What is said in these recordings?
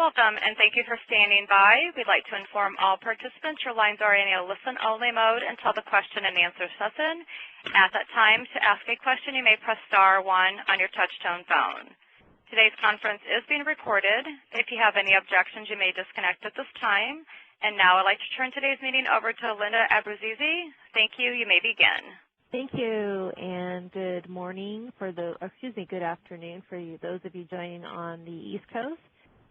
Welcome, and thank you for standing by. We'd like to inform all participants your lines are in a listen-only mode until the question-and-answer session. At that time, to ask a question, you may press *1 on your touch-tone phone. Today's conference is being recorded. If you have any objections, you may disconnect at this time. And now I'd like to turn today's meeting over to Linda Abbruzzese. Thank you. You may begin. Thank you, and good morning good afternoon for you, those of you joining on the East Coast,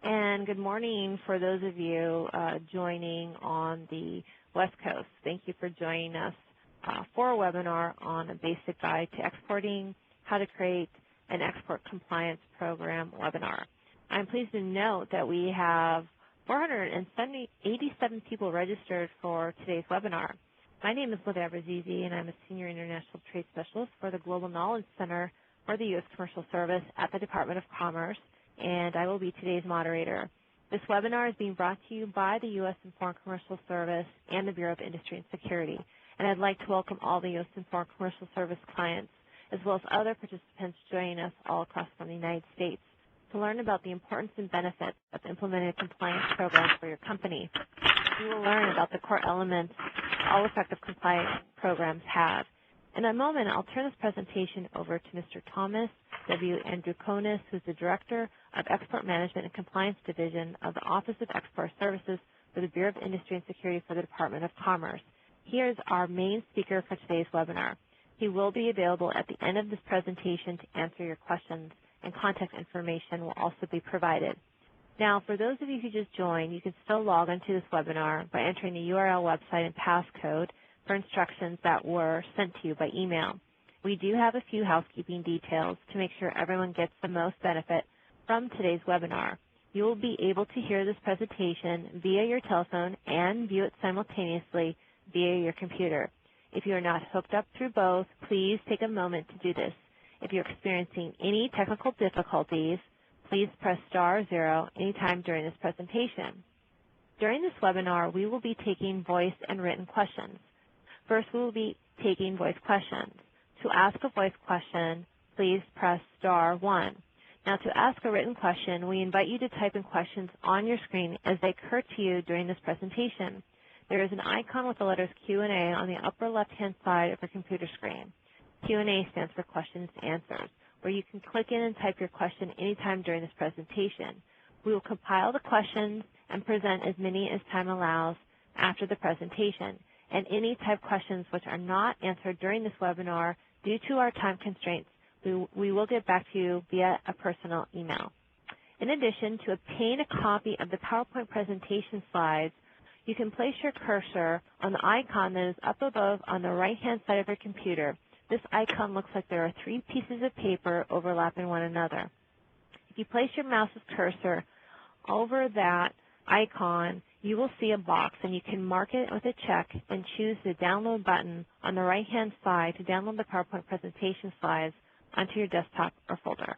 and good morning for those of you joining on the West Coast. Thank you for joining us for a webinar on a basic guide to exporting, how to create an export compliance program webinar. I'm pleased to note that we have 487 people registered for today's webinar. My name is Linda Abbruzzese, and I'm a Senior International Trade Specialist for the Global Knowledge Center for the U.S. Commercial Service at the Department of Commerce, and I will be today's moderator. This webinar is being brought to you by the U.S. and Foreign Commercial Service and the Bureau of Industry and Security. And I'd like to welcome all the U.S. and Foreign Commercial Service clients, as well as other participants joining us all across from the United States to learn about the importance and benefits of implementing a compliance program for your company. You will learn about the core elements all effective compliance programs have. In a moment, I'll turn this presentation over to Mr. Thomas W. Androukonis, who's the Director of Export Management and Compliance Division of the Office of Export Services for the Bureau of Industry and Security for the Department of Commerce. He is our main speaker for today's webinar. He will be available at the end of this presentation to answer your questions, and contact information will also be provided. Now, for those of you who just joined, you can still log into this webinar by entering the URL website and passcode for instructions that were sent to you by email. We do have a few housekeeping details to make sure everyone gets the most benefit from today's webinar. You will be able to hear this presentation via your telephone and view it simultaneously via your computer. If you are not hooked up through both, please take a moment to do this. If you're experiencing any technical difficulties, please press *0 anytime during this presentation. During this webinar, we will be taking voice and written questions. First, we will be taking voice questions. To ask a voice question, please press *1. Now, to ask a written question, we invite you to type in questions on your screen as they occur to you during this presentation. There is an icon with the letters Q&A on the upper left-hand side of your computer screen. Q&A stands for questions and answers, where you can click in and type your question anytime during this presentation. We will compile the questions and present as many as time allows after the presentation, and any type questions which are not answered during this webinar due to our time constraints, we will get back to you via a personal email. In addition, to obtain a copy of the PowerPoint presentation slides, you can place your cursor on the icon that is up above on the right-hand side of your computer. This icon looks like there are 3 pieces of paper overlapping one another. If you place your mouse's cursor over that icon, you will see a box, and you can mark it with a check and choose the download button on the right-hand side to download the PowerPoint presentation slides onto your desktop or folder.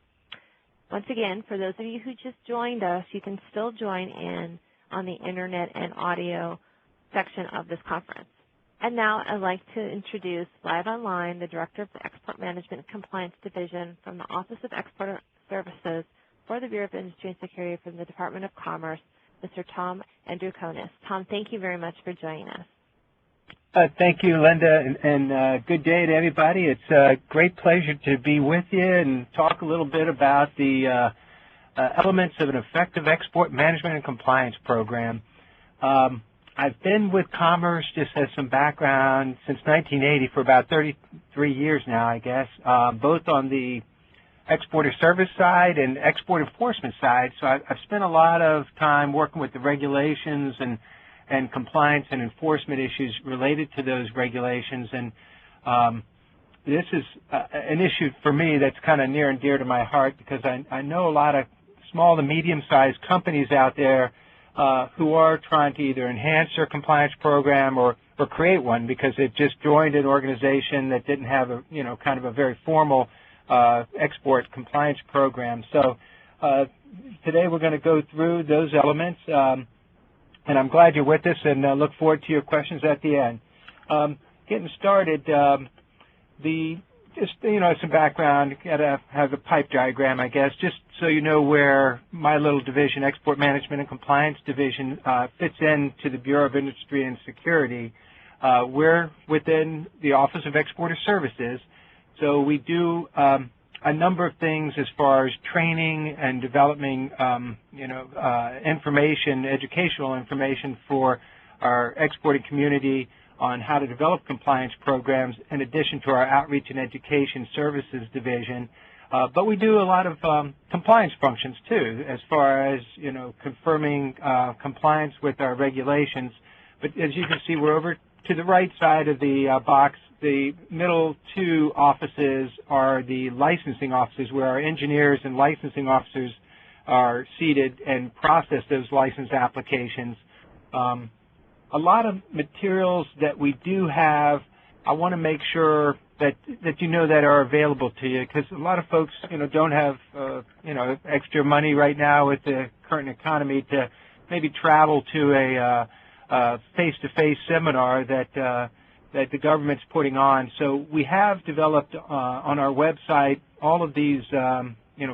Once again, for those of you who just joined us, you can still join in on the Internet and audio section of this conference. And now I'd like to introduce live online the Director of the Export Management and Compliance Division from the Office of Export Services for the Bureau of Industry and Security from the Department of Commerce, Mr. Tom Androukonis. Tom, thank you very much for joining us. Thank you, Linda, and good day to everybody. It's a great pleasure to be with you and talk a little bit about the elements of an effective export management and compliance program. I've been with Commerce, just as some background, since 1980 for about 33 years now, I guess, both on the exporter service side and export enforcement side. So I've spent a lot of time working with the regulations and compliance and enforcement issues related to those regulations. And this is an issue for me that's kind of near and dear to my heart, because I know a lot of small to medium-sized companies out there who are trying to either enhance their compliance program or create one, because they've just joined an organization that didn't have a, kind of a very formal export compliance program. So today we're going to go through those elements, and I'm glad you're with us, and look forward to your questions at the end. Getting started, the just, some background, gotta have a pipe diagram, I guess, just so you know where my little division, Export Management and Compliance Division, fits into the Bureau of Industry and Security. We're within the Office of Exporter Services, so we do a number of things as far as training and developing, information, educational information for our exporting community on how to develop compliance programs in addition to our Outreach and Education Services Division. But we do a lot of compliance functions, too, as far as, confirming compliance with our regulations. But as you can see, we're over to the right side of the box. The middle two offices are the licensing offices, where our engineers and licensing officers are seated and process those license applications. A lot of materials that we do have, I want to make sure that you know that are available to you, because a lot of folks, don't have, extra money right now with the current economy to maybe travel to a face-to-face seminar that the government's putting on. So we have developed on our website all of these,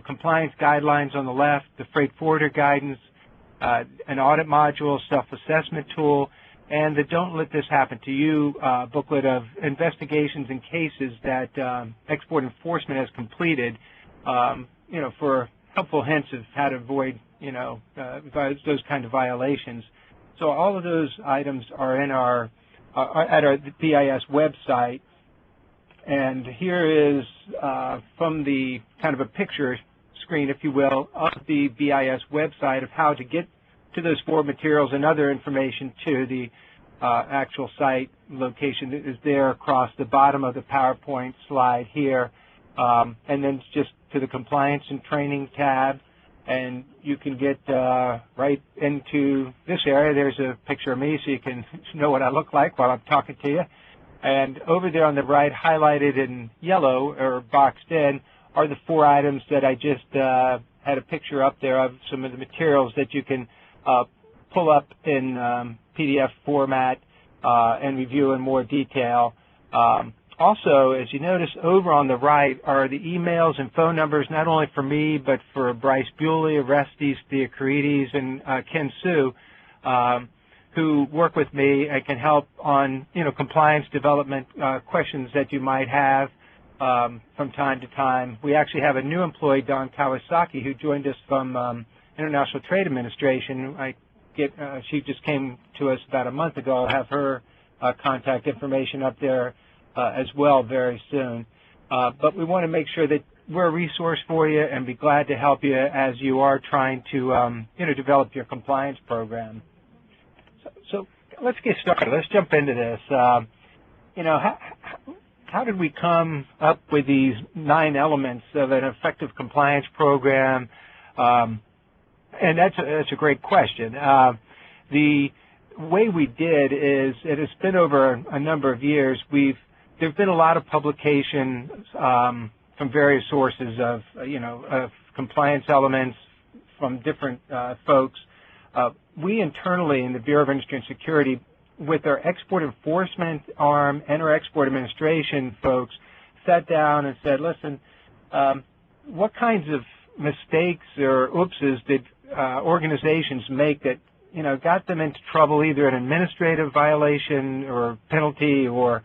compliance guidelines on the left, the freight forwarder guidance, an audit module, self-assessment tool, and the Don't Let This Happen to You booklet of investigations and cases that export enforcement has completed, for helpful hints of how to avoid, those kind of violations. So all of those items are in our at our BIS website, and here is from the kind of a picture screen, if you will, of the BIS website of how to get to those forward materials and other information to the actual site location that is there across the bottom of the PowerPoint slide here, and then just to the compliance and training tab, and you can get right into this area. There's a picture of me so you can know what I look like while I'm talking to you. And over there on the right, highlighted in yellow or boxed in, are the 4 items that I just had a picture up there of, some of the materials that you can pull up in PDF format and review in more detail. Also, as you notice, over on the right are the emails and phone numbers, not only for me, but for Bryce Bewley, Orestes Theocrides, and Ken Sue, who work with me and can help on, compliance development questions that you might have from time to time. We actually have a new employee, Don Kawasaki, who joined us from International Trade Administration. She just came to us about a month ago. I'll have her contact information up there as well very soon. But we want to make sure that we're a resource for you and be glad to help you as you are trying to, develop your compliance program. So let's get started. Let's jump into this. How did we come up with these 9 elements of an effective compliance program? And that's a great question. The way we did is, it has been over a number of years. There've been a lot of publications from various sources of compliance elements from different folks. We internally in the Bureau of Industry and Security, with our export enforcement arm and our export administration folks, sat down and said, listen, what kinds of mistakes or oopses did organizations make that got them into trouble, either an administrative violation or penalty or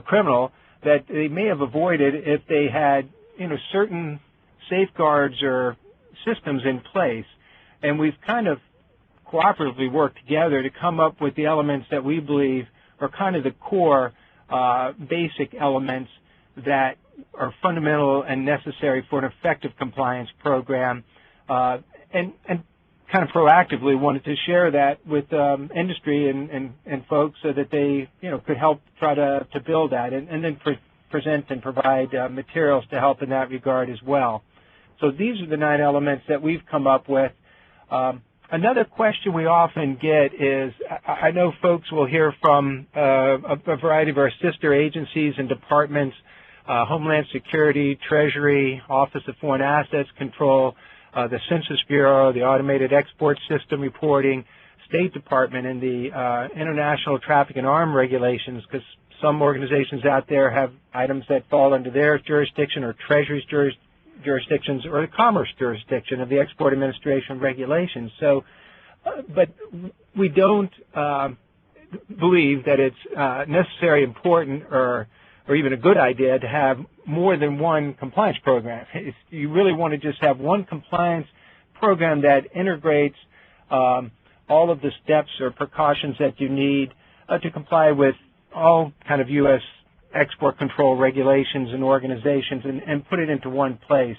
criminal, that they may have avoided if they had certain safeguards or systems in place. And we've kind of cooperatively worked together to come up with the elements that we believe are kind of the core basic elements that are fundamental and necessary for an effective compliance program, and kind of proactively wanted to share that with industry and folks so that they could help try to build that, and then present and provide materials to help in that regard as well. So these are the 9 elements that we've come up with. Another question we often get is, I know folks will hear from a variety of our sister agencies and departments, Homeland Security, Treasury, Office of Foreign Assets Control, the Census Bureau, the Automated Export System Reporting, State Department, and the International Traffic in Arms Regulations, because some organizations out there have items that fall under their jurisdiction or Treasury's jurisdictions or the Commerce jurisdiction of the Export Administration regulations. So, but we don't believe that it's necessary, important, or even a good idea to have more than one compliance program. You really want to just have one compliance program that integrates all of the steps or precautions that you need to comply with all kind of U.S. export control regulations and organizations and put it into one place.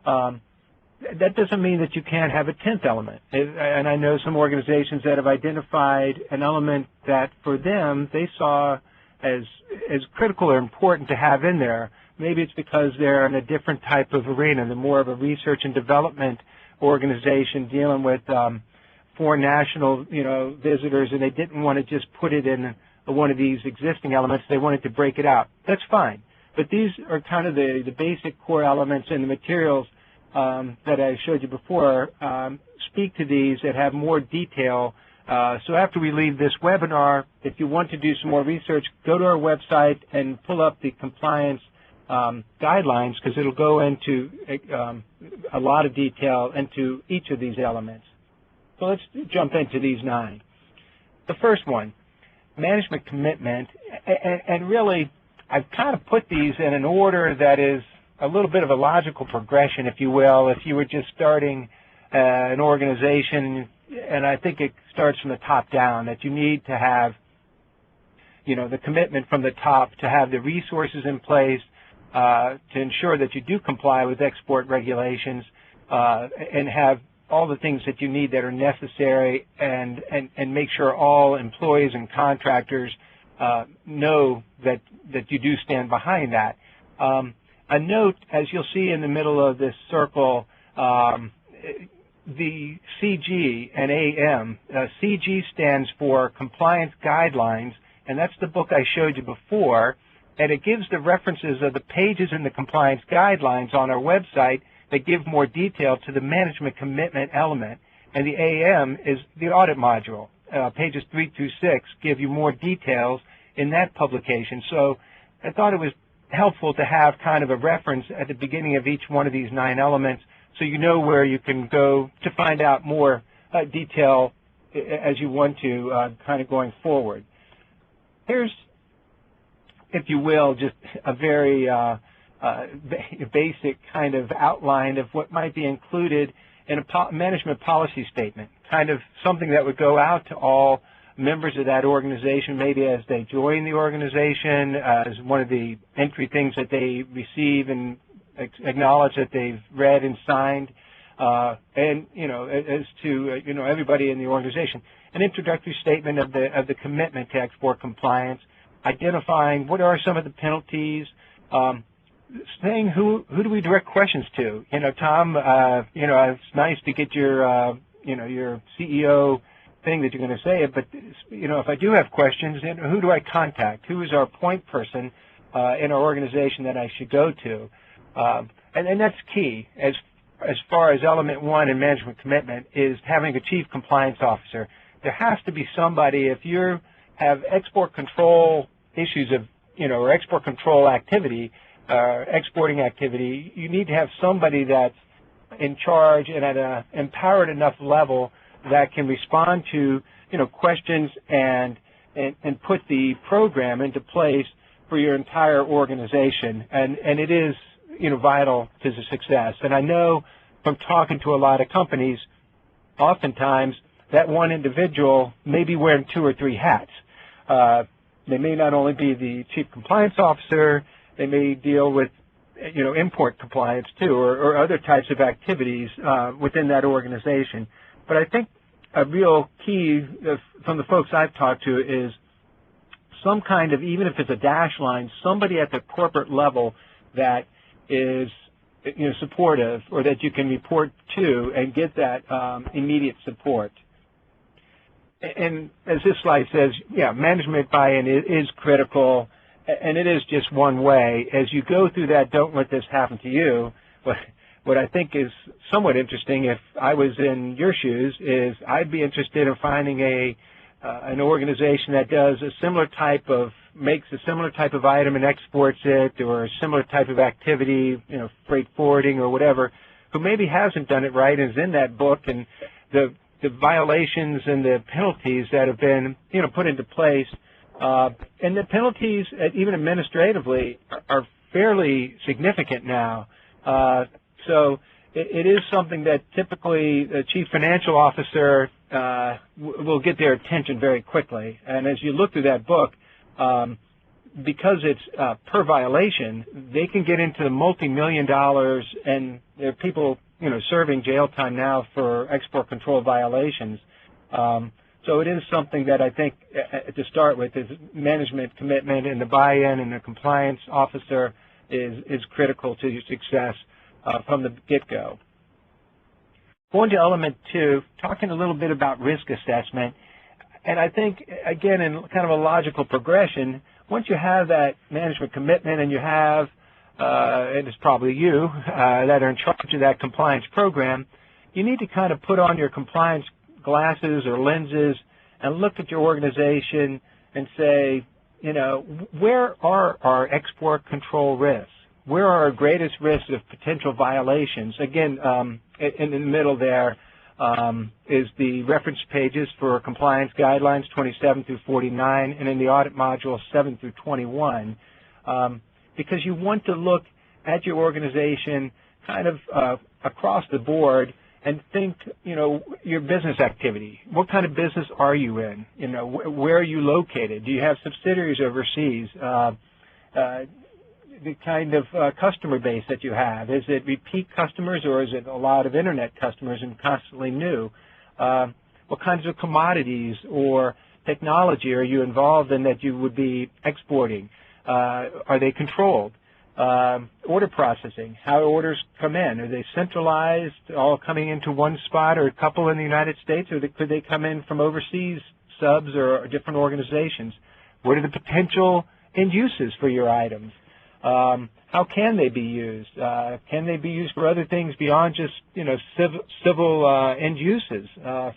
That doesn't mean that you can't have a 10th element. And I know some organizations that have identified an element that for them they saw as critical or important to have in there. Maybe it's because they're in a different type of arena. They're more of a research and development organization dealing with foreign national, visitors, and they didn't want to just put it in one of these existing elements. They wanted to break it out. That's fine. But these are kind of the basic core elements, and the materials that I showed you before speak to these that have more detail. So after we leave this webinar, if you want to do some more research, go to our website and pull up the compliance guidelines, because it'll go into a lot of detail into each of these elements. So let's jump into these 9. The first one, management commitment, and really I've kind of put these in an order that is a little bit of a logical progression, if you will, if you were just starting an organization, and I think it starts from the top down, that you need to have, the commitment from the top to have the resources in place to ensure that you do comply with export regulations and have all the things that you need that are necessary, and make sure all employees and contractors know that you do stand behind that. A note, as you'll see in the middle of this circle, the CG and AM. CG stands for Compliance Guidelines, and that's the book I showed you before, and it gives the references of the pages in the Compliance Guidelines on our website that give more detail to the management commitment element, and the AM is the audit module. Pages 3 through 6 give you more details in that publication. So I thought it was helpful to have kind of a reference at the beginning of each one of these 9 elements, so you know where you can go to find out more detail as you want to kind of going forward. Here's, if you will, just a very basic kind of outline of what might be included in a management policy statement, kind of something that would go out to all members of that organization, maybe as they join the organization, as one of the entry things that they receive and acknowledge that they've read and signed, and as to everybody in the organization, an introductory statement of the commitment to export compliance, identifying what are some of the penalties, saying who do we direct questions to. Tom, it's nice to get your your CEO thing that you're going to say, but if I do have questions, then who do I contact? Who is our point person in our organization that I should go to? And that's key as far as element 1 in management commitment, is having a chief compliance officer. There has to be somebody, if you have export control issues of, or export control activity, exporting activity, you need to have somebody that's in charge and at an empowered enough level that can respond to, questions and put the program into place for your entire organization. And it is, vital to the success. And I know from talking to a lot of companies, oftentimes that one individual may be wearing 2 or 3 hats. They may not only be the chief compliance officer, they may deal with, import compliance too, or other types of activities within that organization. But I think a real key from the folks I've talked to is some kind of, even if it's a dash line, somebody at the corporate level that is supportive, or that you can report to and get that immediate support. And as this slide says, management buy-in is critical, and it is just one way. As you go through that, don't let this happen to you. What I think is somewhat interesting, if I was in your shoes, is I'd be interested in finding an organization that does a similar type of, makes a similar type of item and exports it, or a similar type of activity, freight forwarding or whatever, who maybe hasn't done it right and is in that book, and the violations and the penalties that have been, put into place. And the penalties, even administratively, are fairly significant now. So it is something that typically the chief financial officer will get their attention very quickly. And as you look through that book, because it's per violation, they can get into the multi-million dollars, and there are people, serving jail time now for export control violations. So it is something that I think, to start with, is management commitment, and the buy-in and the compliance officer is critical to your success from the get-go. Going to element 2, talking a little bit about risk assessment. And I think, again, in kind of a logical progression, once you have that management commitment and you have, and it's probably you, that are in charge of that compliance program, you need to kind of put on your compliance glasses or lenses and look at your organization and say, where are our export control risks? Where are our greatest risks of potential violations? Again, in the middle there is the reference pages for compliance guidelines 27 through 49, and in the audit module 7 through 21, because you want to look at your organization kind of across the board and think, your business activity. What kind of business are you in? Where are you located? Do you have subsidiaries overseas? The kind of customer base that you have. Is it repeat customers, or is it a lot of Internet customers and constantly new? What kinds of commodities or technology are you involved in that you would be exporting? Are they controlled? Order processing, how orders come in. Are they centralized, all coming into one spot, or a couple in the United States, or could they come in from overseas subs or different organizations? What are the potential end uses for your items? How can they be used? Can they be used for other things beyond just, civil end uses,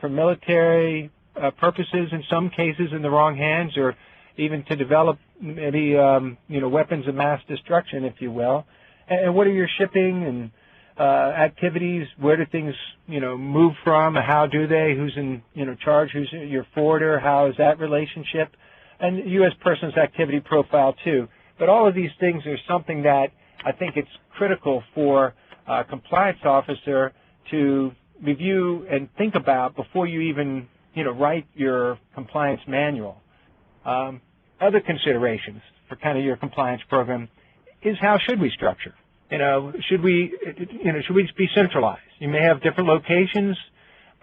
for military purposes in some cases in the wrong hands, or even to develop maybe, weapons of mass destruction, if you will. And what are your shipping and activities? Where do things, move from? How do they? Who's in, charge? Who's your forwarder? How is that relationship? And U.S. person's activity profile, too. But all of these things are something that I think it's critical for a compliance officer to review and think about before you even, write your compliance manual. Other considerations for kind of your compliance program is how should we structure? Should we be centralized? You may have different locations,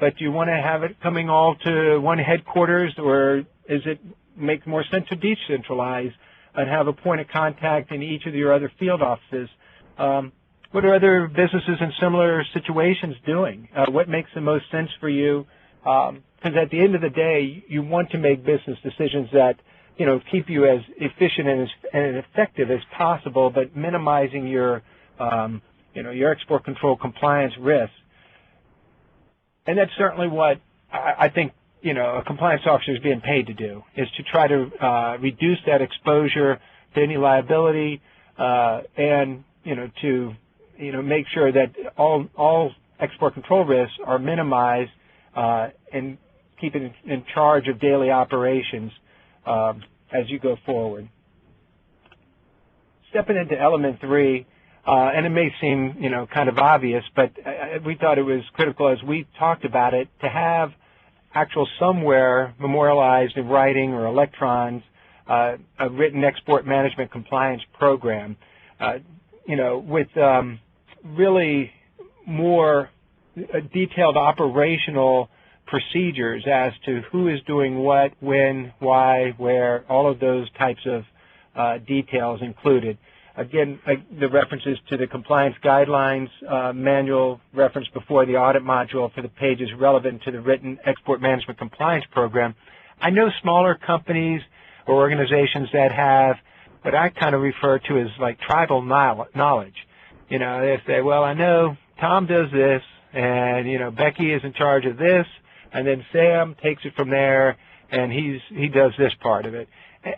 but you want to have it coming all to one headquarters, or is it make more sense to decentralize and have a point of contact in each of your other field offices? What are other businesses in similar situations doing? What makes the most sense for you? Because at the end of the day, you want to make business decisions that keep you as efficient and effective as possible, but minimizing your your export control compliance risks. And that's certainly what I think a compliance officer is being paid to do, is to try to reduce that exposure to any liability, and to make sure that all export control risks are minimized, and keep it in charge of daily operations as you go forward. Stepping into element 3, and it may seem kind of obvious, but we thought it was critical as we talked about it to have actual somewhere memorialized in writing or electrons a written export management compliance program, with really more detailed operational procedures as to who is doing what, when, why, where, all of those types of details included. Again, the references to the compliance guidelines manual reference before the audit module for the pages relevant to the written export management compliance program. I know smaller companies or organizations that have what I kind of refer to as like tribal knowledge. They say, well, I know Tom does this, and Becky is in charge of this, and then Sam takes it from there and he does this part of it.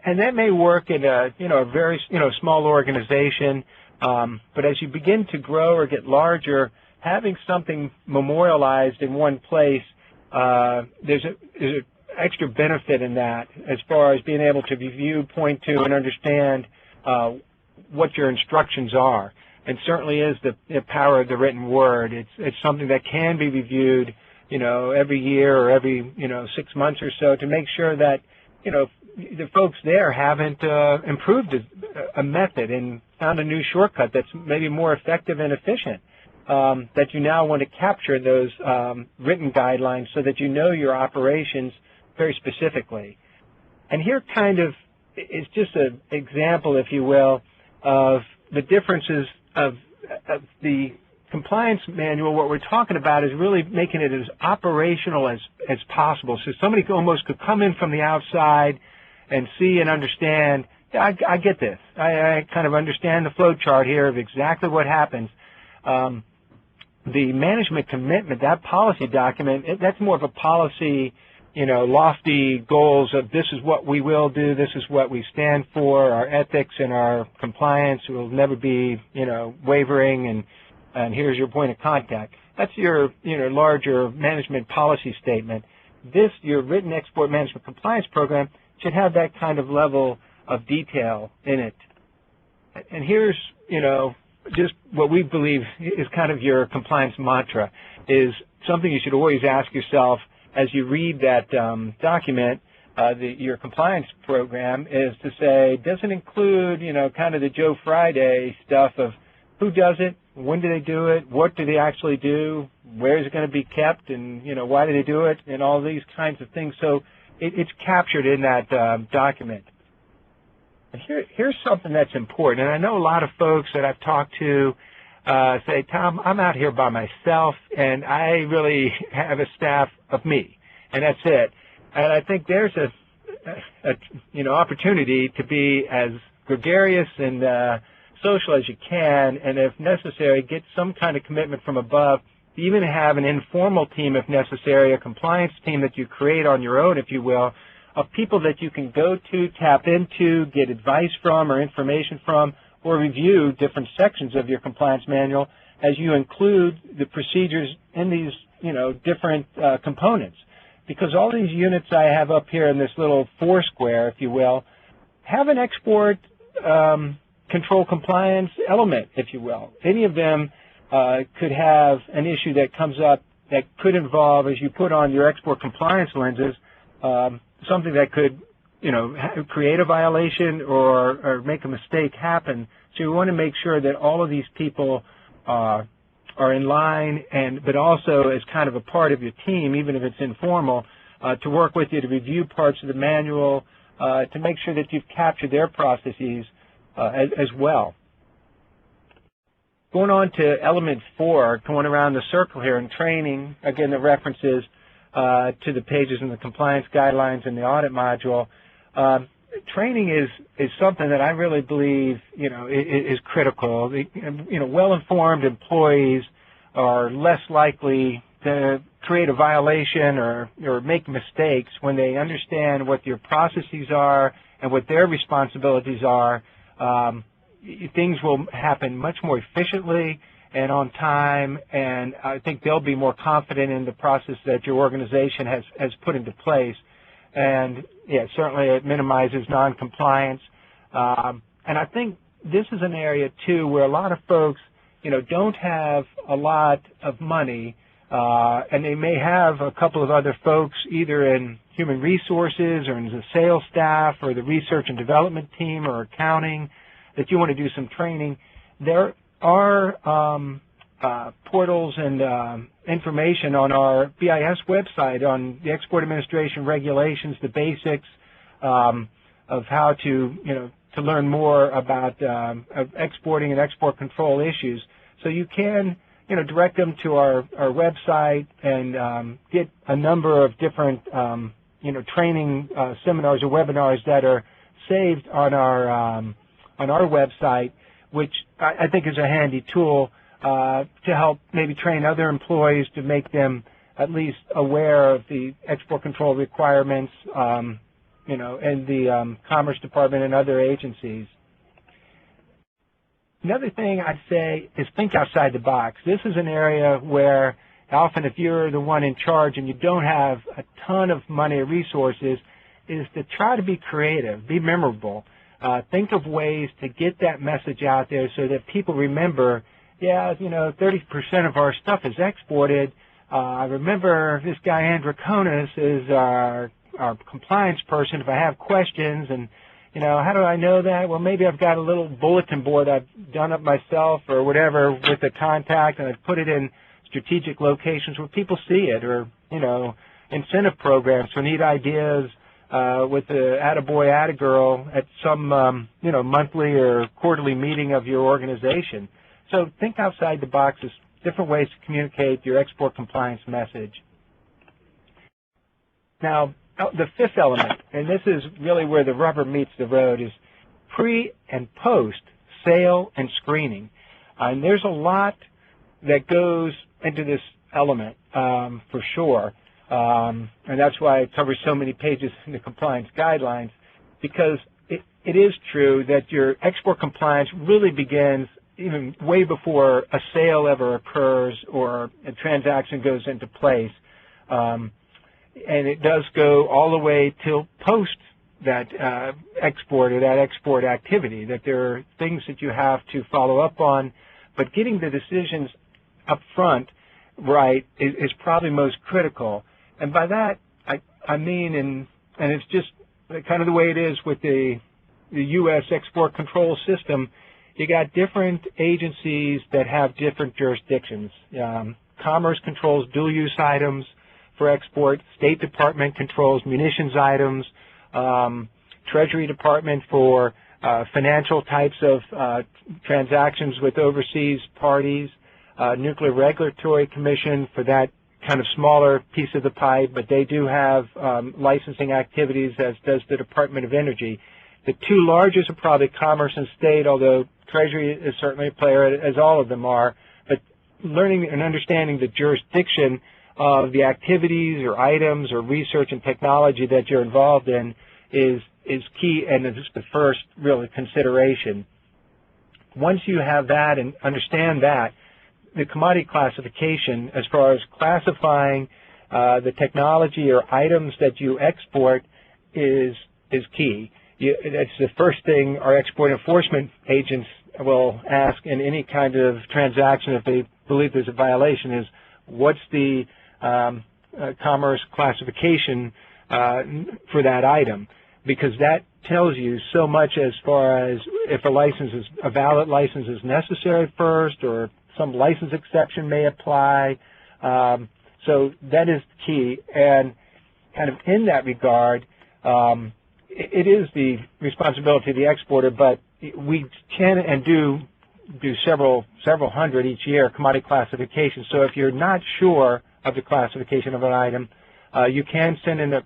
And that may work in a very small organization, but as you begin to grow or get larger, having something memorialized in one place, there's an extra benefit in that as far as being able to review, point to, and understand what your instructions are. And certainly is the power of the written word. It's something that can be reviewed, every year or every 6 months or so to make sure that the folks there haven't improved a method and found a new shortcut that's maybe more effective and efficient. That you now want to capture those written guidelines so that you know your operations very specifically. And here kind of is just an example, if you will, of the differences of the compliance manual. What we're talking about is really making it as operational as possible. So somebody almost could come in from the outside and see and understand, yeah, I get this. I kind of understand the flow chart here of exactly what happens. The management commitment, that policy document, that's more of a policy, lofty goals of this is what we will do, this is what we stand for, our ethics and our compliance will never be, wavering, and here's your point of contact. That's your, larger management policy statement. Your written export management compliance program should have that kind of level of detail in it. And here's, just what we believe is kind of your compliance mantra, is something you should always ask yourself as you read that document, your compliance program, is to say, does it include, kind of the Joe Friday stuff of who does it, when do they do it, what do they actually do, where is it going to be kept, and, why do they do it, and all these kinds of things. So it's captured in that document. And here's something that's important, and I know a lot of folks that I've talked to say, Tom, I'm out here by myself, and I really have a staff of me, and that's it. And I think there's a opportunity to be as gregarious and social as you can, and if necessary, get some kind of commitment from above. Even have an informal team if necessary, a compliance team that you create on your own, if you will, of people that you can go to, tap into, get advice from or information from, or review different sections of your compliance manual as you include the procedures in these, different components. Because all these units I have up here in this little four square, if you will, have an export control compliance element, if you will. Any of them could have an issue that comes up that could involve, as you put on your export compliance lenses, something that could, create a violation or make a mistake happen. So you want to make sure that all of these people are in line, but also as kind of a part of your team, even if it's informal, to work with you to review parts of the manual, to make sure that you've captured their processes as well. Going on to element 4, going around the circle here in training, again, the references to the pages in the compliance guidelines and the audit module. Training is something that I really believe, is critical. Well-informed employees are less likely to create a violation or make mistakes when they understand what your processes are and what their responsibilities are. Things will happen much more efficiently and on time, and I think they'll be more confident in the process that your organization has put into place. And, yeah, certainly it minimizes noncompliance. And I think this is an area, too, where a lot of folks, don't have a lot of money, and they may have a couple of other folks either in human resources or in the sales staff or the research and development team or accounting that you want to do some training. There are portals and information on our BIS website on the Export Administration regulations, the basics of how to learn more about exporting and export control issues. So you can direct them to our website and get a number of different training seminars or webinars that are saved on our website, which I think is a handy tool to help maybe train other employees to make them at least aware of the export control requirements, you know, and the Commerce Department and other agencies. Another thing I'd say is think outside the box. This is an area where often if you're the one in charge and you don't have a ton of money or resources, is to try to be creative, be memorable. Think of ways to get that message out there so that people remember, yeah, you know, 30% of our stuff is exported. I remember this guy, Andrew Konis, is our compliance person if I have questions. And, you know, how do I know that? Well, maybe I've got a little bulletin board I've done up myself or whatever with a contact, and I've put it in strategic locations where people see it, or, you know, incentive programs for neat ideas with the attaboy, attagirl at some, you know, monthly or quarterly meeting of your organization. So think outside the box. There's different ways to communicate your export compliance message. Now, the fifth element, and this is really where the rubber meets the road, is pre and post sale and screening. And there's a lot that goes into this element for sure. And that's why it covers so many pages in the compliance guidelines, because it is true that your export compliance really begins even way before a sale ever occurs or a transaction goes into place. And it does go all the way till post that export or that export activity, that there are things that you have to follow up on, but getting the decisions up front right is probably most critical. And by that, I mean, and it's just kind of the way it is with the U.S. export control system, you got different agencies that have different jurisdictions. Commerce controls dual-use items for export. State Department controls munitions items. Treasury Department for financial types of transactions with overseas parties. Nuclear Regulatory Commission for that kind of smaller piece of the pie, but they do have licensing activities, as does the Department of Energy. The two largest are probably Commerce and State, although Treasury is certainly a player, as all of them are. But learning and understanding the jurisdiction of the activities or items or research and technology that you're involved in is key, and is the first really consideration. Once you have that and understand that, the commodity classification, as far as classifying the technology or items that you export, is key. That's the first thing our export enforcement agents will ask in any kind of transaction if they believe there's a violation is, what's the commerce classification for that item? Because that tells you so much as far as if a valid license is necessary first, or some license exception may apply. So that is key. And kind of in that regard, it is the responsibility of the exporter, but we can and do several hundred each year commodity classifications. So if you're not sure of the classification of an item, you can send in a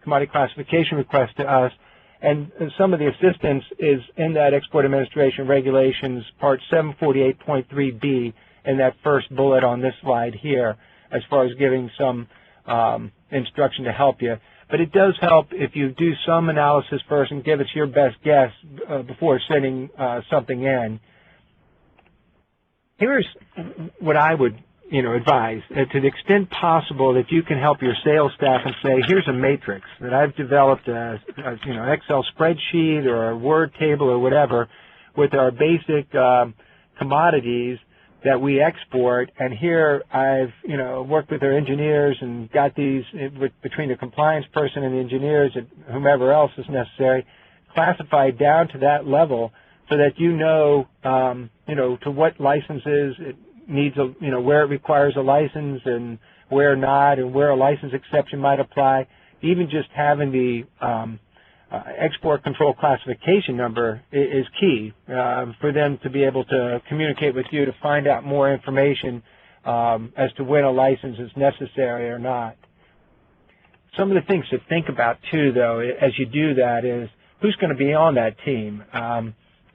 commodity classification request to us, and some of the assistance is in that Export Administration Regulations Part 748.3b in that first bullet on this slide here, as far as giving some instruction to help you. But it does help if you do some analysis first and give us your best guess before sending something in. Here's what I would advise, to the extent possible that you can help your sales staff and say, here's a matrix that I've developed, an Excel spreadsheet or a Word table or whatever with our basic commodities that we export, and here I've worked with our engineers and got these between the compliance person and the engineers and whomever else is necessary, classified down to that level so that to what licenses it needs where it requires a license and where not, and where a license exception might apply. Even just having the export control classification number is key for them to be able to communicate with you to find out more information as to when a license is necessary or not. Some of the things to think about too, though, as you do that is who's going to be on that team.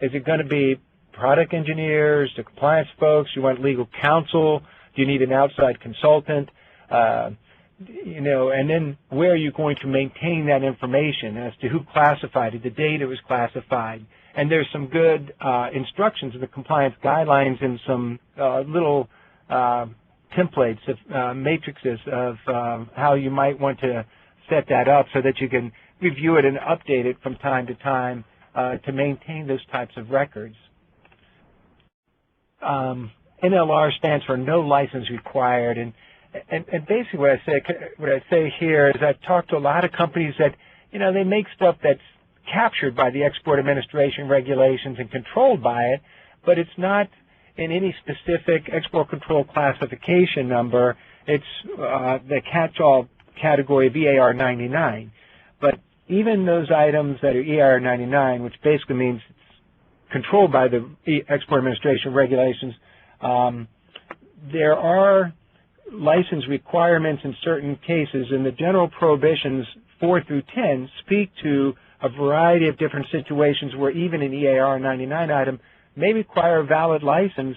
Is it going to be product engineers, the compliance folks? You want legal counsel? Do you need an outside consultant? and then where are you going to maintain that information as to who classified it, the date it was classified. And there's some good instructions in the compliance guidelines and some little templates, of matrices of how you might want to set that up so that you can review it and update it from time to time to maintain those types of records. NLR stands for no license required, and basically what I say here is I've talked to a lot of companies that they make stuff that's captured by the Export Administration regulations and controlled by it, but it's not in any specific export control classification number. It's the catch-all category of EAR 99. But even those items that are EAR 99, which basically means it's controlled by the Export Administration regulations, there are license requirements in certain cases, and the general prohibitions 4 through 10 speak to a variety of different situations where even an EAR 99 item may require a valid license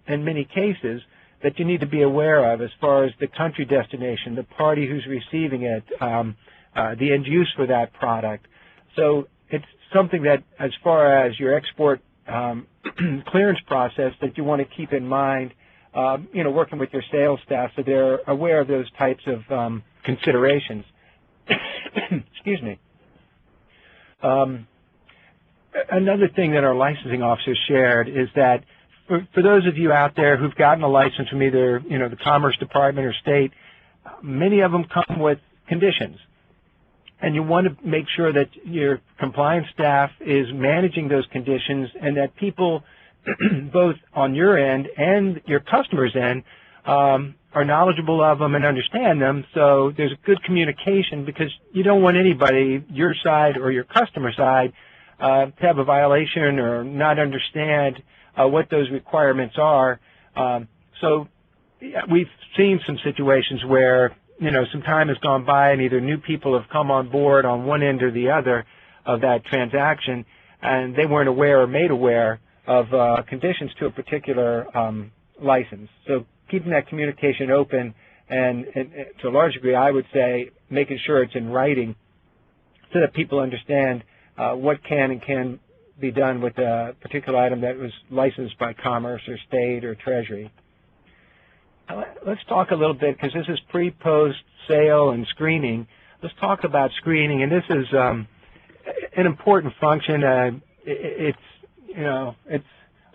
in many cases that you need to be aware of as far as the country destination, the party who's receiving it, the end use for that product. So it's something that, as far as your export clearance process, that you want to keep in mind, working with your sales staff so they're aware of those types of considerations. Excuse me. Another thing that our licensing officers shared is that for those of you out there who've gotten a license from either the Commerce Department or state, many of them come with conditions, and you want to make sure that your compliance staff is managing those conditions and that people both on your end and your customers' end are knowledgeable of them and understand them, so there's a good communication, because you don't want anybody, your side or your customer side, to have a violation or not understand what those requirements are. So we've seen some situations where some time has gone by and either new people have come on board on one end or the other of that transaction, and they weren't aware or made aware of conditions to a particular license. So keeping that communication open, and to a large degree, I would say, making sure it's in writing so that people understand what can and can be done with a particular item that was licensed by Commerce or State or Treasury. Let's talk a little bit, because this is pre, post, sale, and screening. Let's talk about screening, and this is an important function. It's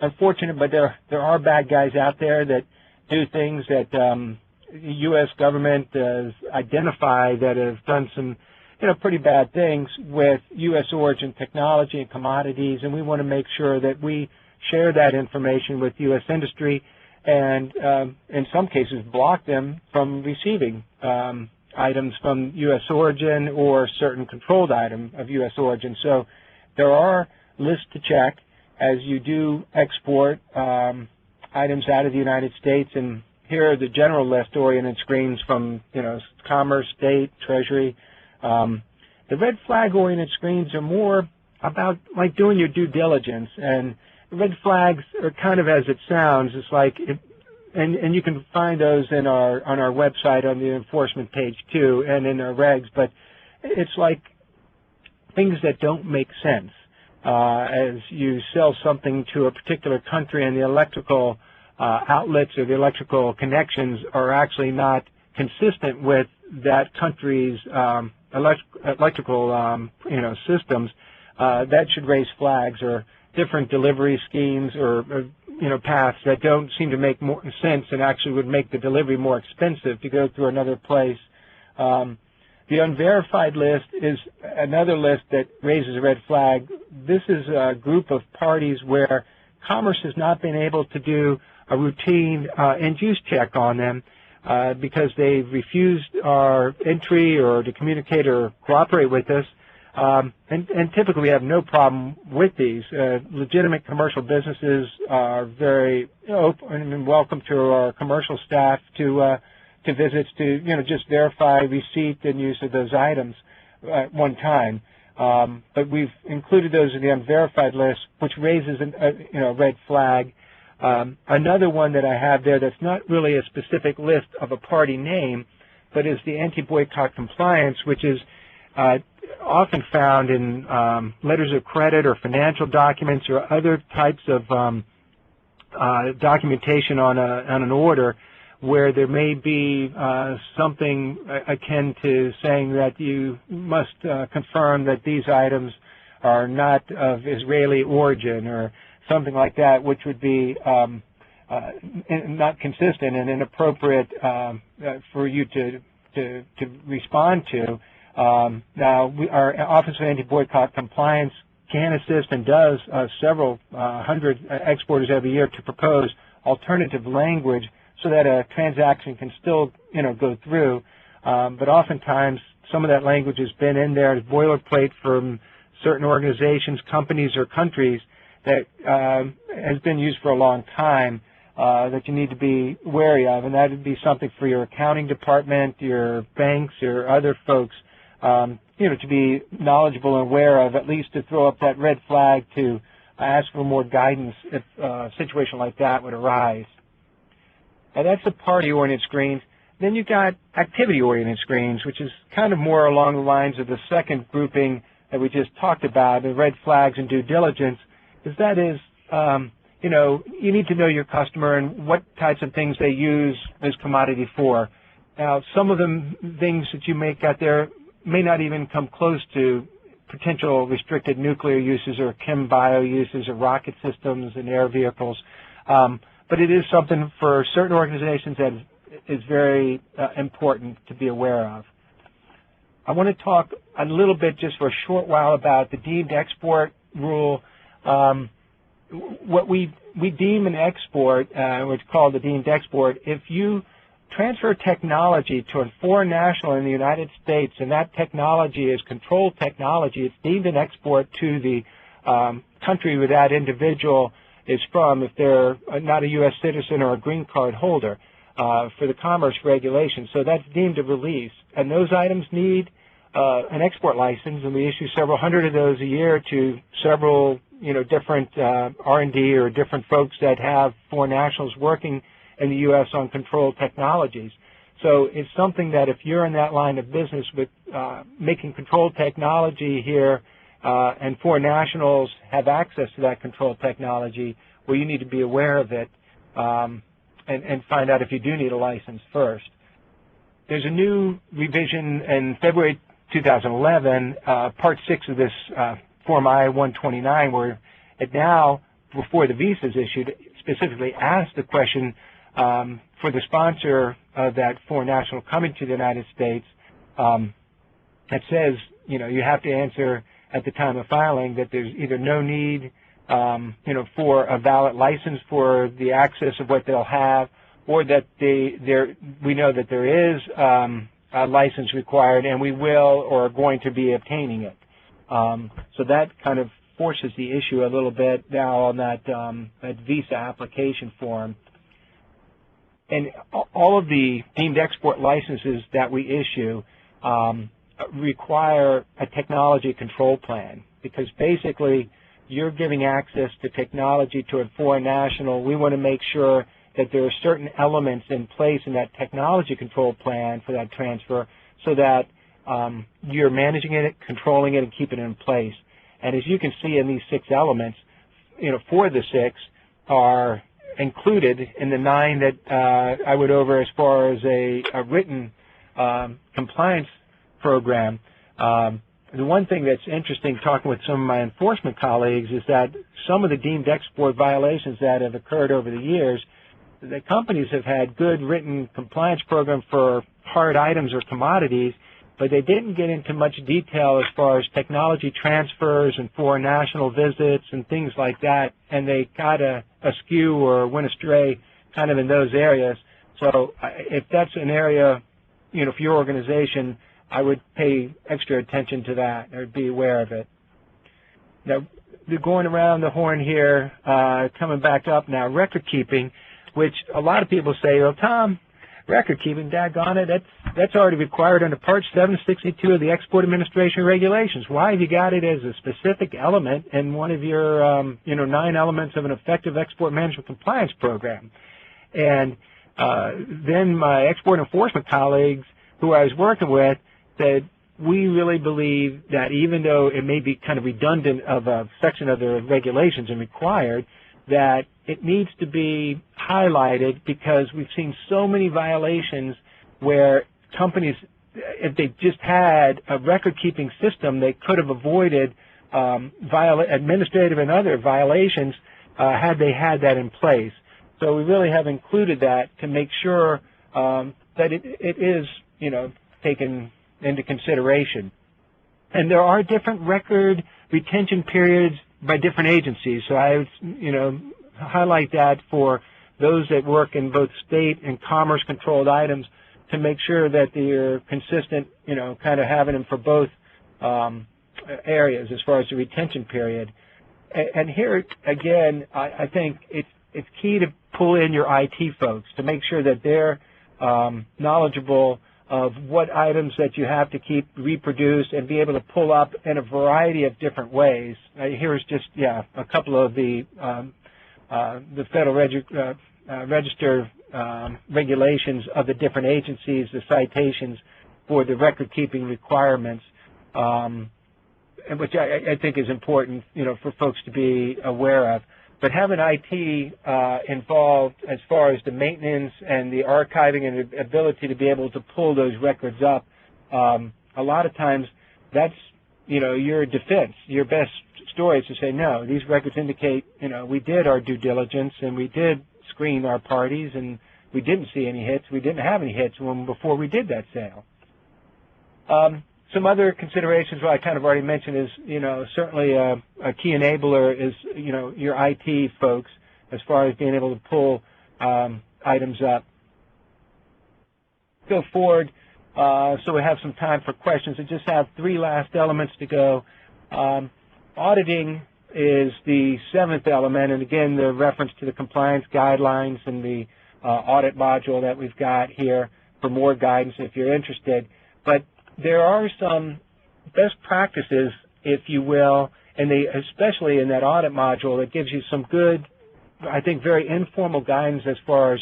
unfortunate, but there are bad guys out there that do things that the U.S. government has identified that have done some pretty bad things with U.S. origin technology and commodities, and we want to make sure that we share that information with U.S. industry and in some cases block them from receiving items from U.S. origin or certain controlled item of U.S. origin. So there are lists to check as you do export items out of the United States, and here are the general list oriented screens from Commerce, State, Treasury. The red flag oriented screens are more about like doing your due diligence, and red flags are kind of as it sounds. It's like, and you can find those on our website on the enforcement page too, and in our regs. But it's like things that don't make sense. As you sell something to a particular country and the electrical outlets or the electrical connections are actually not consistent with that country's electrical systems, that should raise flags, or different delivery schemes or paths that don't seem to make more sense and actually would make the delivery more expensive to go through another place. The unverified list is another list that raises a red flag. This is a group of parties where Commerce has not been able to do a routine end-use check on them because they've refused our entry or to communicate or cooperate with us. And typically we have no problem with these. Legitimate commercial businesses are very open and welcome to our commercial staff to visits to just verify receipt and use of those items at one time. But we've included those in the unverified list, which raises a red flag. Another one that I have there that's not really a specific list of a party name, but is the anti-boycott compliance, which is often found in letters of credit or financial documents or other types of documentation on an order, where there may be something akin to saying that you must confirm that these items are not of Israeli origin or something like that, which would be not consistent and inappropriate for you to respond to. Now, our Office of Anti-Boycott Compliance can assist and does several hundred exporters every year to propose alternative language so that a transaction can still, go through. But oftentimes, some of that language has been in there as boilerplate from certain organizations, companies, or countries that has been used for a long time that you need to be wary of, and that would be something for your accounting department, your banks, or other folks, to be knowledgeable and aware of, at least to throw up that red flag to ask for more guidance if a situation like that would arise. And that's the party-oriented screens. Then you've got activity-oriented screens, which is kind of more along the lines of the second grouping that we just talked about, the red flags and due diligence, is you need to know your customer and what types of things they use this commodity for. Now, some of the things that you make out there may not even come close to potential restricted nuclear uses or chem bio uses or rocket systems and air vehicles. But it is something for certain organizations that is very important to be aware of. I want to talk a little bit just for a short while about the deemed export rule. What we deem an export, what's called the deemed export, if you transfer technology to a foreign national in the United States and that technology is controlled technology, it's deemed an export to the country where that individual is from if they're not a U.S. citizen or a green card holder for the commerce regulations. So that's deemed a release. And those items need an export license, and we issue several hundred of those a year to several different R&D or different folks that have foreign nationals working in the U.S. on controlled technologies. So it's something that if you're in that line of business with making controlled technology here and foreign nationals have access to that controlled technology, well, you need to be aware of it and find out if you do need a license first. There's a new revision in February 2011, Part 6 of this Form I-129, where it now, before the visa is issued, specifically asks the question for the sponsor of that foreign national coming to the United States. It says, you have to answer at the time of filing that there's either no need, for a valid license for the access of what they'll have, or that we know that there is a license required and we will or are going to be obtaining it. So that kind of forces the issue a little bit now on that visa application form. And all of the deemed export licenses that we issue require a technology control plan, because basically you're giving access to technology to a foreign national. We want to make sure that there are certain elements in place in that technology control plan for that transfer so that you're managing it, controlling it, and keeping it in place. And as you can see in these 6 elements, 4 of the 6 are included in the 9 that I went over as far as a written compliance program. The one thing that's interesting talking with some of my enforcement colleagues is that some of the deemed export violations that have occurred over the years, the companies have had good written compliance program for hard items or commodities, but they didn't get into much detail as far as technology transfers and foreign national visits and things like that, and they got askew or went astray kind of in those areas. So if that's an area, for your organization, I would pay extra attention to that or be aware of it. Now, they're going around the horn here, coming back up now, record keeping, which a lot of people say, well, Tom, record keeping, daggone it, that's already required under Part 762 of the Export Administration Regulations. Why have you got it as a specific element in one of your 9 elements of an effective export management compliance program? And then my export enforcement colleagues who I was working with said, we really believe that even though it may be kind of redundant of a section of the regulations and required, that it needs to be highlighted because we've seen so many violations where companies, if they just had a record-keeping system, they could have avoided administrative and other violations had they had that in place. So we really have included that to make sure that it is, taken into consideration. And there are different record retention periods by different agencies. So I would, highlight that for those that work in both state and commerce-controlled items to make sure that they're consistent, kind of having them for both areas as far as the retention period. And here, again, I think it's key to pull in your IT folks to make sure that they're knowledgeable of what items that you have to keep reproduced and be able to pull up in a variety of different ways. Here's just, a couple of the Federal Register regulations of the different agencies, the citations for the record-keeping requirements, which I think is important, for folks to be aware of. But having IT involved as far as the maintenance and the archiving and the ability to be able to pull those records up, a lot of times that's, your defense. Your best story is to say, no, these records indicate, we did our due diligence and we did screen our parties and we didn't see any hits. We didn't have any hits before we did that sale. Some other considerations, I kind of already mentioned, is, certainly a key enabler is, your IT folks as far as being able to pull items up. Go forward, so we have some time for questions. I just have 3 last elements to go. Auditing is the 7th element, and again, the reference to the compliance guidelines and the audit module that we've got here for more guidance if you're interested. But there are some best practices, if you will, and especially in that audit module that gives you some good, I think, very informal guidance as far as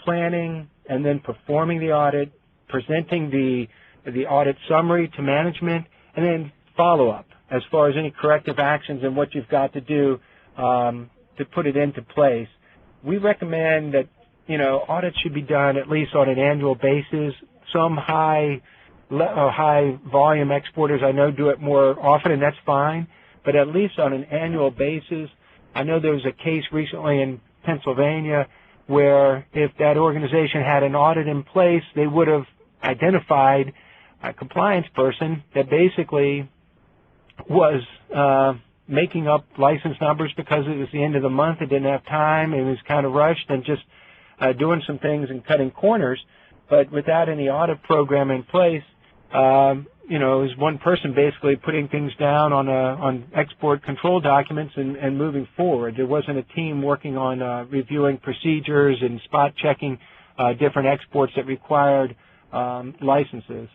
planning and then performing the audit, presenting the audit summary to management, and then follow-up as far as any corrective actions and what you've got to do to put it into place. We recommend that, audits should be done at least on an annual basis. Some high volume exporters I know do it more often, and that's fine, but at least on an annual basis. I know there was a case recently in Pennsylvania where if that organization had an audit in place, they would have identified a compliance person that basically was making up license numbers because it was the end of the month, it didn't have time, it was kind of rushed and just doing some things and cutting corners, but without any audit program in place, it was one person basically putting things down on export control documents and moving forward. There wasn't a team working on reviewing procedures and spot checking different exports that required licenses.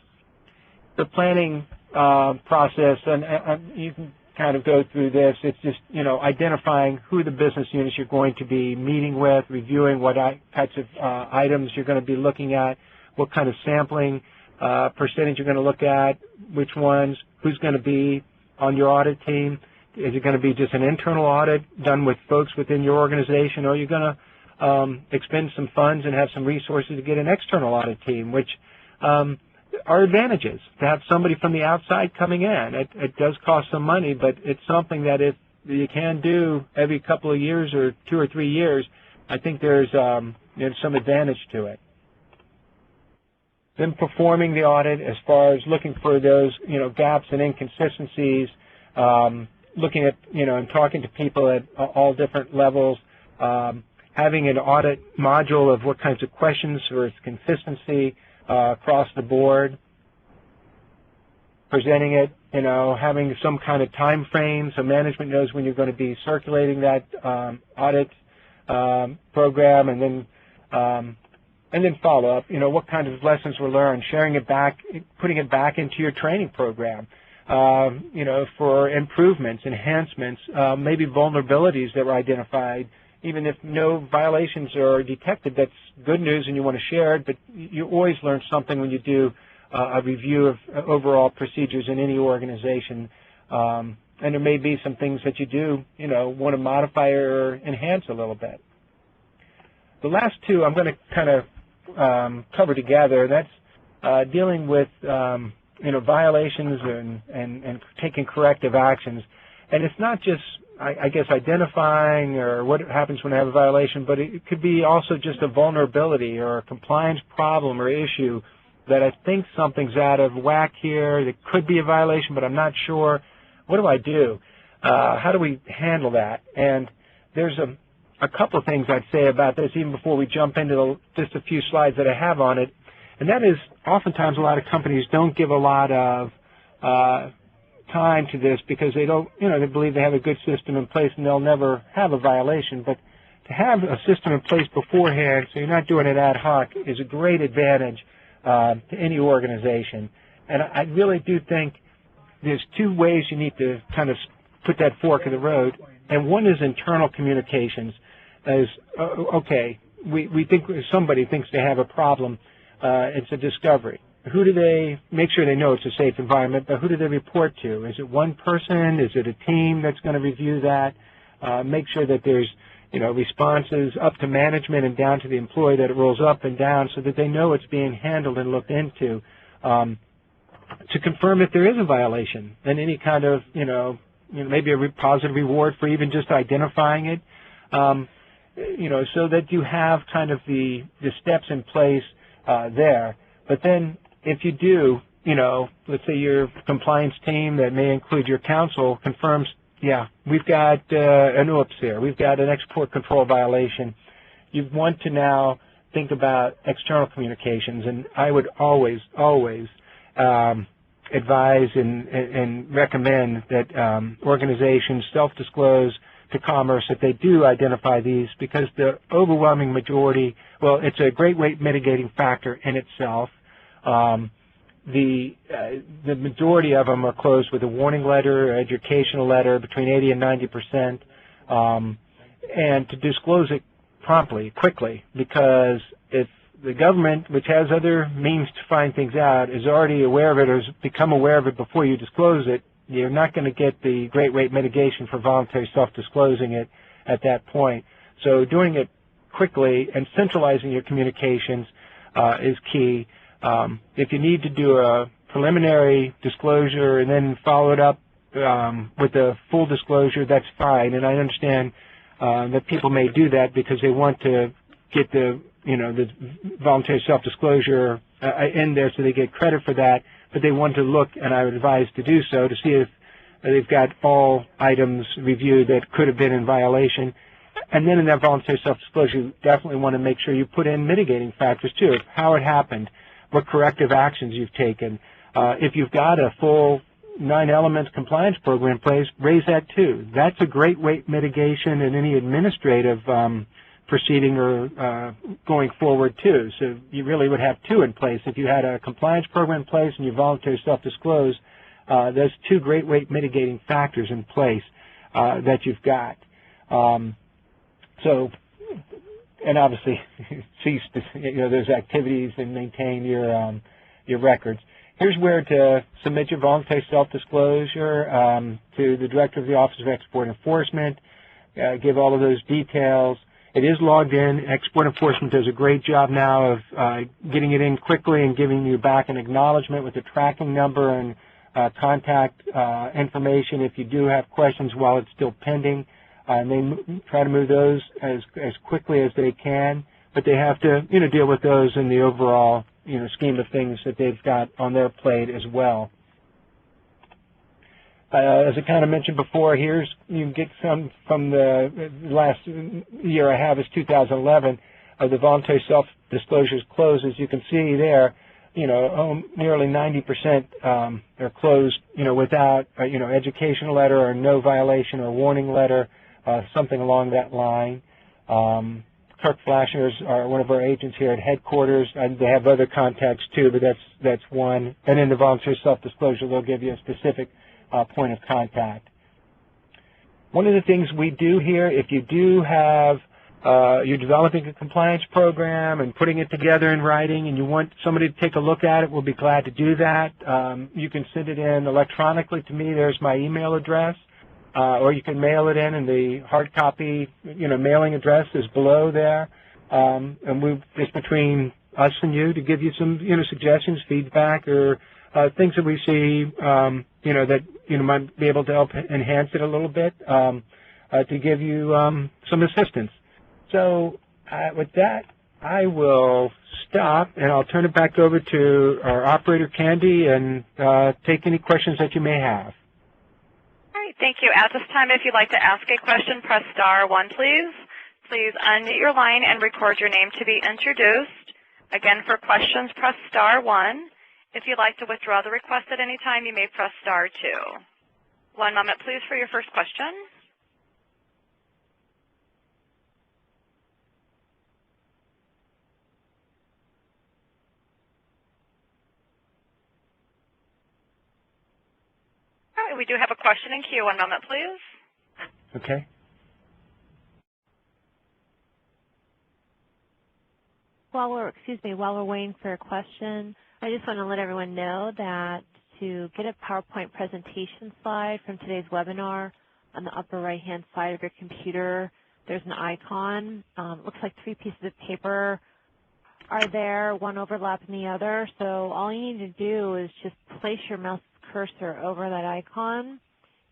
The planning process, and you can kind of go through this, it's just, identifying who the business units you're going to be meeting with, reviewing what types of items you're going to be looking at, what kind of sampling percentage you're going to look at, which ones, who's going to be on your audit team. Is it going to be just an internal audit done with folks within your organization, or are you going to expend some funds and have some resources to get an external audit team, which are advantages to have somebody from the outside coming in. It does cost some money, but it's something that if you can do every couple of years or 2 or 3 years, I think there's some advantage to it. Then performing the audit as far as looking for those, gaps and inconsistencies, looking at, and talking to people at all different levels, having an audit module of what kinds of questions for its consistency across the board, presenting it, having some kind of time frame so management knows when you're going to be circulating that audit program, and then and then follow up, what kind of lessons were learned, sharing it back, putting it back into your training program, for improvements, enhancements, maybe vulnerabilities that were identified. Even if no violations are detected, that's good news and you want to share it, but you always learn something when you do a review of overall procedures in any organization. And there may be some things that you do, want to modify or enhance a little bit. The last two I'm going to kind of cover together. That's dealing with, violations and taking corrective actions. And it's not just, I guess, identifying or what happens when I have a violation, but it could be also just a vulnerability or a compliance problem or issue that I think something's out of whack here. That could be a violation, but I'm not sure. What do I do? How do we handle that? And there's a couple of things I'd say about this even before we jump into just a few slides that I have on it. And that is, oftentimes a lot of companies don't give a lot of time to this because they don't, they believe they have a good system in place and they'll never have a violation. But to have a system in place beforehand so you're not doing it ad hoc is a great advantage to any organization. And I really do think there's two ways you need to kind of put that fork in the road. And one is internal communications. As, okay, we think somebody thinks they have a problem. It's a discovery. Who do they make sure they know it's a safe environment, but who do they report to? Is it one person? Is it a team that's going to review that? Make sure that there's, responses up to management and down to the employee, that it rolls up and down so that they know it's being handled and looked into. To confirm if there is a violation and any kind of, maybe a positive reward for even just identifying it, so that you have kind of the steps in place there. But then if you do, let's say your compliance team that may include your counsel confirms, yeah, we've got an OOPS here, we've got an export control violation, you want to now think about external communications. And I would always advise and recommend that organizations self-disclose to Commerce if they do identify these, because the overwhelming majority, well, it's a great weight mitigating factor in itself. The majority of them are closed with a warning letter, or educational letter, between 80 and 90%, and to disclose it promptly, quickly, because if the government, which has other means to find things out, is already aware of it or has become aware of it before you disclose it, you're not going to get the great weight mitigation for voluntary self-disclosing it at that point. So doing it quickly and centralizing your communications is key. If you need to do a preliminary disclosure and then follow it up with a full disclosure, that's fine. And I understand that people may do that because they want to get the voluntary self-disclosure in there so they get credit for that, but they want to look, and I would advise to do so, to see if they've got all items reviewed that could have been in violation. And then in that voluntary self-disclosure, you definitely want to make sure you put in mitigating factors too, of how it happened, what corrective actions you've taken. If you've got a full 9-element compliance program in place, raise that too. That's a great weight mitigation in any administrative proceeding or going forward too. So you really would have two in place. If you had a compliance program in place and you voluntarily self-disclose, there's two great weight mitigating factors in place that you've got. So, and obviously cease those activities and maintain your records. Here's where to submit your voluntary self-disclosure to the Director of the Office of Export Enforcement. Give all of those details. It is logged in. Export Enforcement does a great job now of getting it in quickly and giving you back an acknowledgement with a tracking number and contact information if you do have questions while it's still pending. And they try to move those as quickly as they can, but they have to deal with those in the overall scheme of things that they've got on their plate as well. As I kind of mentioned before, you can get some from the last year I have is 2011 of the voluntary self-disclosures closed. As you can see there, nearly 90% are closed, without educational letter or no violation or warning letter, something along that line. Kirk Flashner is one of our agents here at headquarters, and they have other contacts too, but that's one. And in the volunteer self-disclosure, they'll give you a specific point of contact. One of the things we do here, if you do have, you're developing a compliance program and putting it together in writing and you want somebody to take a look at it, we'll be glad to do that. You can send it in electronically to me. There's my email address. Or you can mail it in, and the hard copy, mailing address is below there. And we're just between us and you to give you some, suggestions, feedback, or things that we see, that might be able to help enhance it a little bit, to give you some assistance. So with that, I will stop, and I'll turn it back over to our operator, Candy, and take any questions that you may have. Thank you. At this time, if you'd like to ask a question, press *1, please. Please unmute your line and record your name to be introduced. Again, for questions, press *1. If you'd like to withdraw the request at any time, you may press *2. One moment, please, for your first question. All right, we do have a question in queue. One moment, please. Okay. While we're waiting for a question, I just want to let everyone know that to get a PowerPoint presentation slide from today's webinar, on the upper right-hand side of your computer, there's an icon. It looks like 3 pieces of paper are there, one overlapping the other. So all you need to do is just place your mouse cursor over that icon,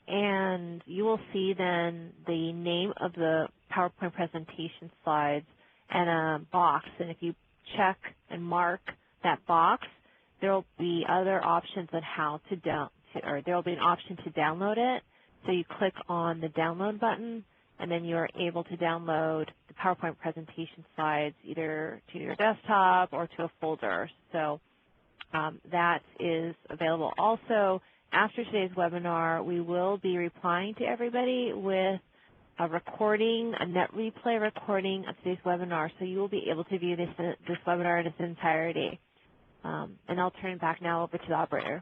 and you will see then the name of the PowerPoint presentation slides and a box. And if you check and mark that box, there will be other options on how to there will be an option to download it. So you click on the download button, and then you are able to download the PowerPoint presentation slides either to your desktop or to a folder. So that is available. Also, after today's webinar, we will be replying to everybody with a recording, a net replay recording of today's webinar, so you will be able to view this webinar in its entirety. And I'll turn it back now over to the operator.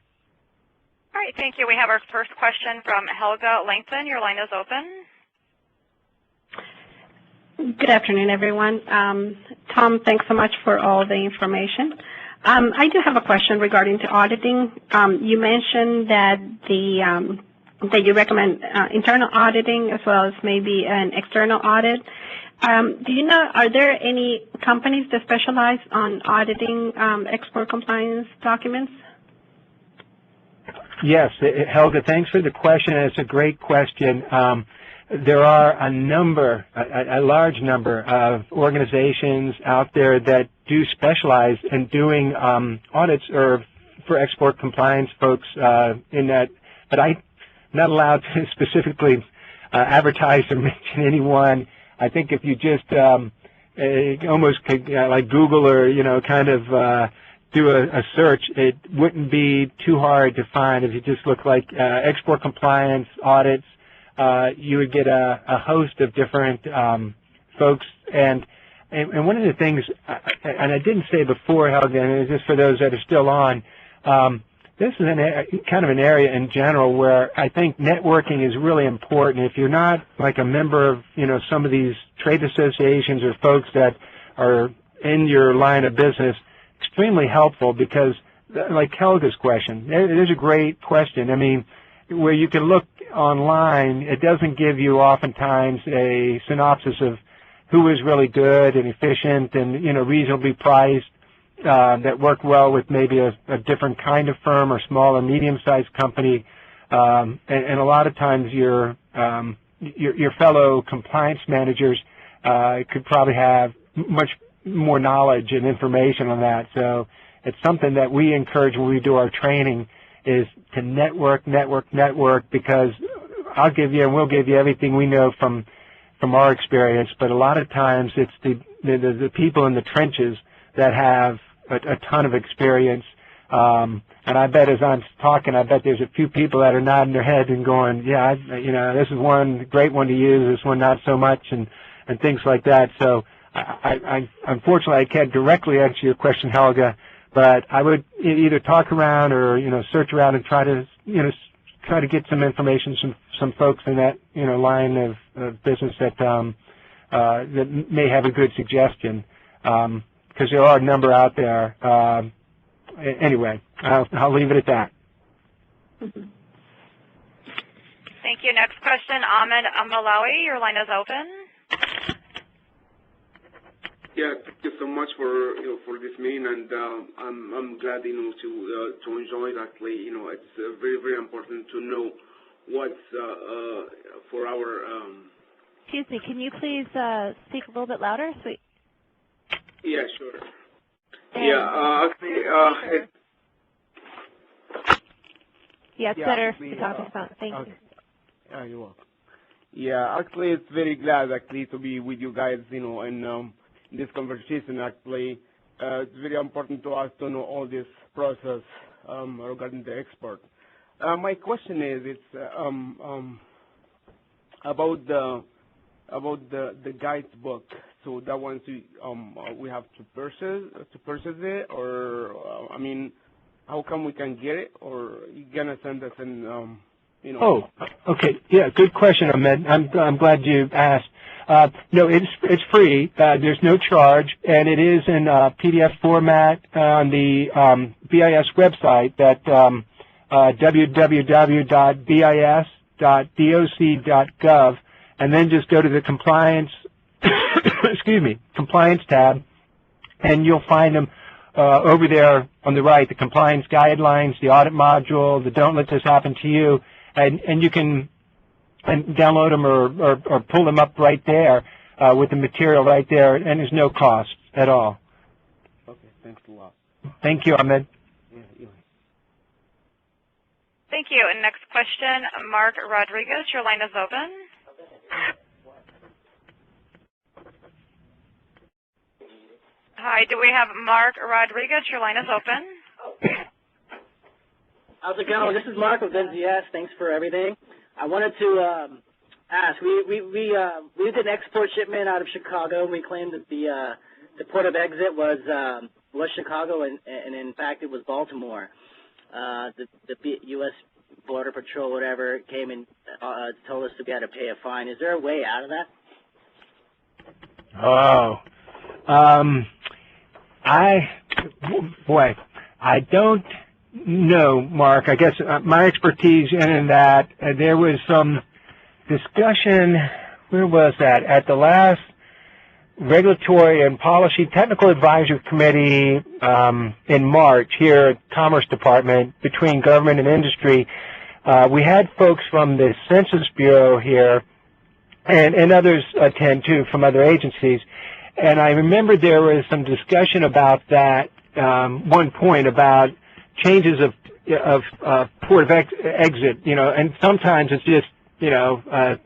All right, thank you. We have our first question from Helga Langton. Your line is open. Good afternoon, everyone. Tom, thanks so much for all the information. I do have a question regarding to auditing. You mentioned that that you recommend internal auditing as well as maybe an external audit. Do you know, are there any companies that specialize on auditing export compliance documents? Yes, Helga, thanks for the question. It's a great question. There are a large number of organizations out there that do specialize in doing audits or for export compliance folks in that, but I'm not allowed to specifically advertise or mention anyone. I think if you just almost like Google or, kind of do a search, it wouldn't be too hard to find. If you just look like export compliance audits, you would get a host of different folks. And one of the things, and I didn't say before, Helga, and just for those that are still on, this is kind of an area in general where I think networking is really important. If you're not like a member of, some of these trade associations or folks that are in your line of business, extremely helpful because, like Helga's question, it is a great question. I mean, where you can look online, it doesn't give you oftentimes a synopsis of who is really good and efficient and, reasonably priced, that work well with maybe a different kind of firm or small or medium-sized company. And a lot of times your fellow compliance managers could probably have much more knowledge and information on that. So it's something that we encourage when we do our training is to network, because I'll give you and we'll give you everything we know from our experience, but a lot of times it's the people in the trenches that have a ton of experience. And I bet as I'm talking, I bet there's a few people that are nodding their head and going, yeah, this is one great one to use, this one not so much, and things like that. So Unfortunately, I can't directly answer your question, Helga, but I would either talk around or, search around and try to, try to get some information, some folks in that, line of business that that may have a good suggestion, because there are a number out there. Anyway, I'll leave it at that. Thank you. Next question, Ahmed Malawi, your line is open. Yeah, thank you so much for for this meeting, and I'm glad to enjoy it. Actually, it's very important to know what's for our. Excuse me, can you please speak a little bit louder? Sweet. Yeah, sure. And Yeah, actually, it's better if you talk about. Thank you. Yeah, you're welcome. Yeah, actually, it's very glad actually to be with you guys, in this conversation. Actually, it's very important to us to know all this process regarding the export. My question is, it's about the guidebook. So that one, we have to purchase it, or I mean, how come we can get it, or you gonna send us in? Oh, okay. Yeah, good question, Ahmed. I'm glad you asked. No, it's free. There's no charge, and it is in PDF format on the BIS website at www.bis.doc.gov, and then just go to the compliance compliance tab, and you'll find them over there on the right, the compliance guidelines, the audit module, the don't let this happen to you, and you can download them or pull them up right there with the material right there, and there's no cost at all. Okay, thanks a lot. Thank you, Ahmed. Thank you. And next question, Mark Rodriguez, your line is open. Hi, do we have Mark Rodriguez? Your line is open. How's it going? This is Mark with NZS. Thanks for everything. I wanted to ask. We did an export shipment out of Chicago, and we claimed that the port of exit was Chicago, and in fact it was Baltimore. The U.S. Border Patrol, whatever, came and told us that we had to pay a fine. Is there a way out of that? I don't know, Mark. I guess my expertise in that, there was some discussion, where was that? At the last Regulatory and Policy Technical Advisory Committee in March here at Commerce Department between government and industry. We had folks from the Census Bureau here and others attend too from other agencies. And I remember there was some discussion about that one point about changes of port of exit, and sometimes it's just, a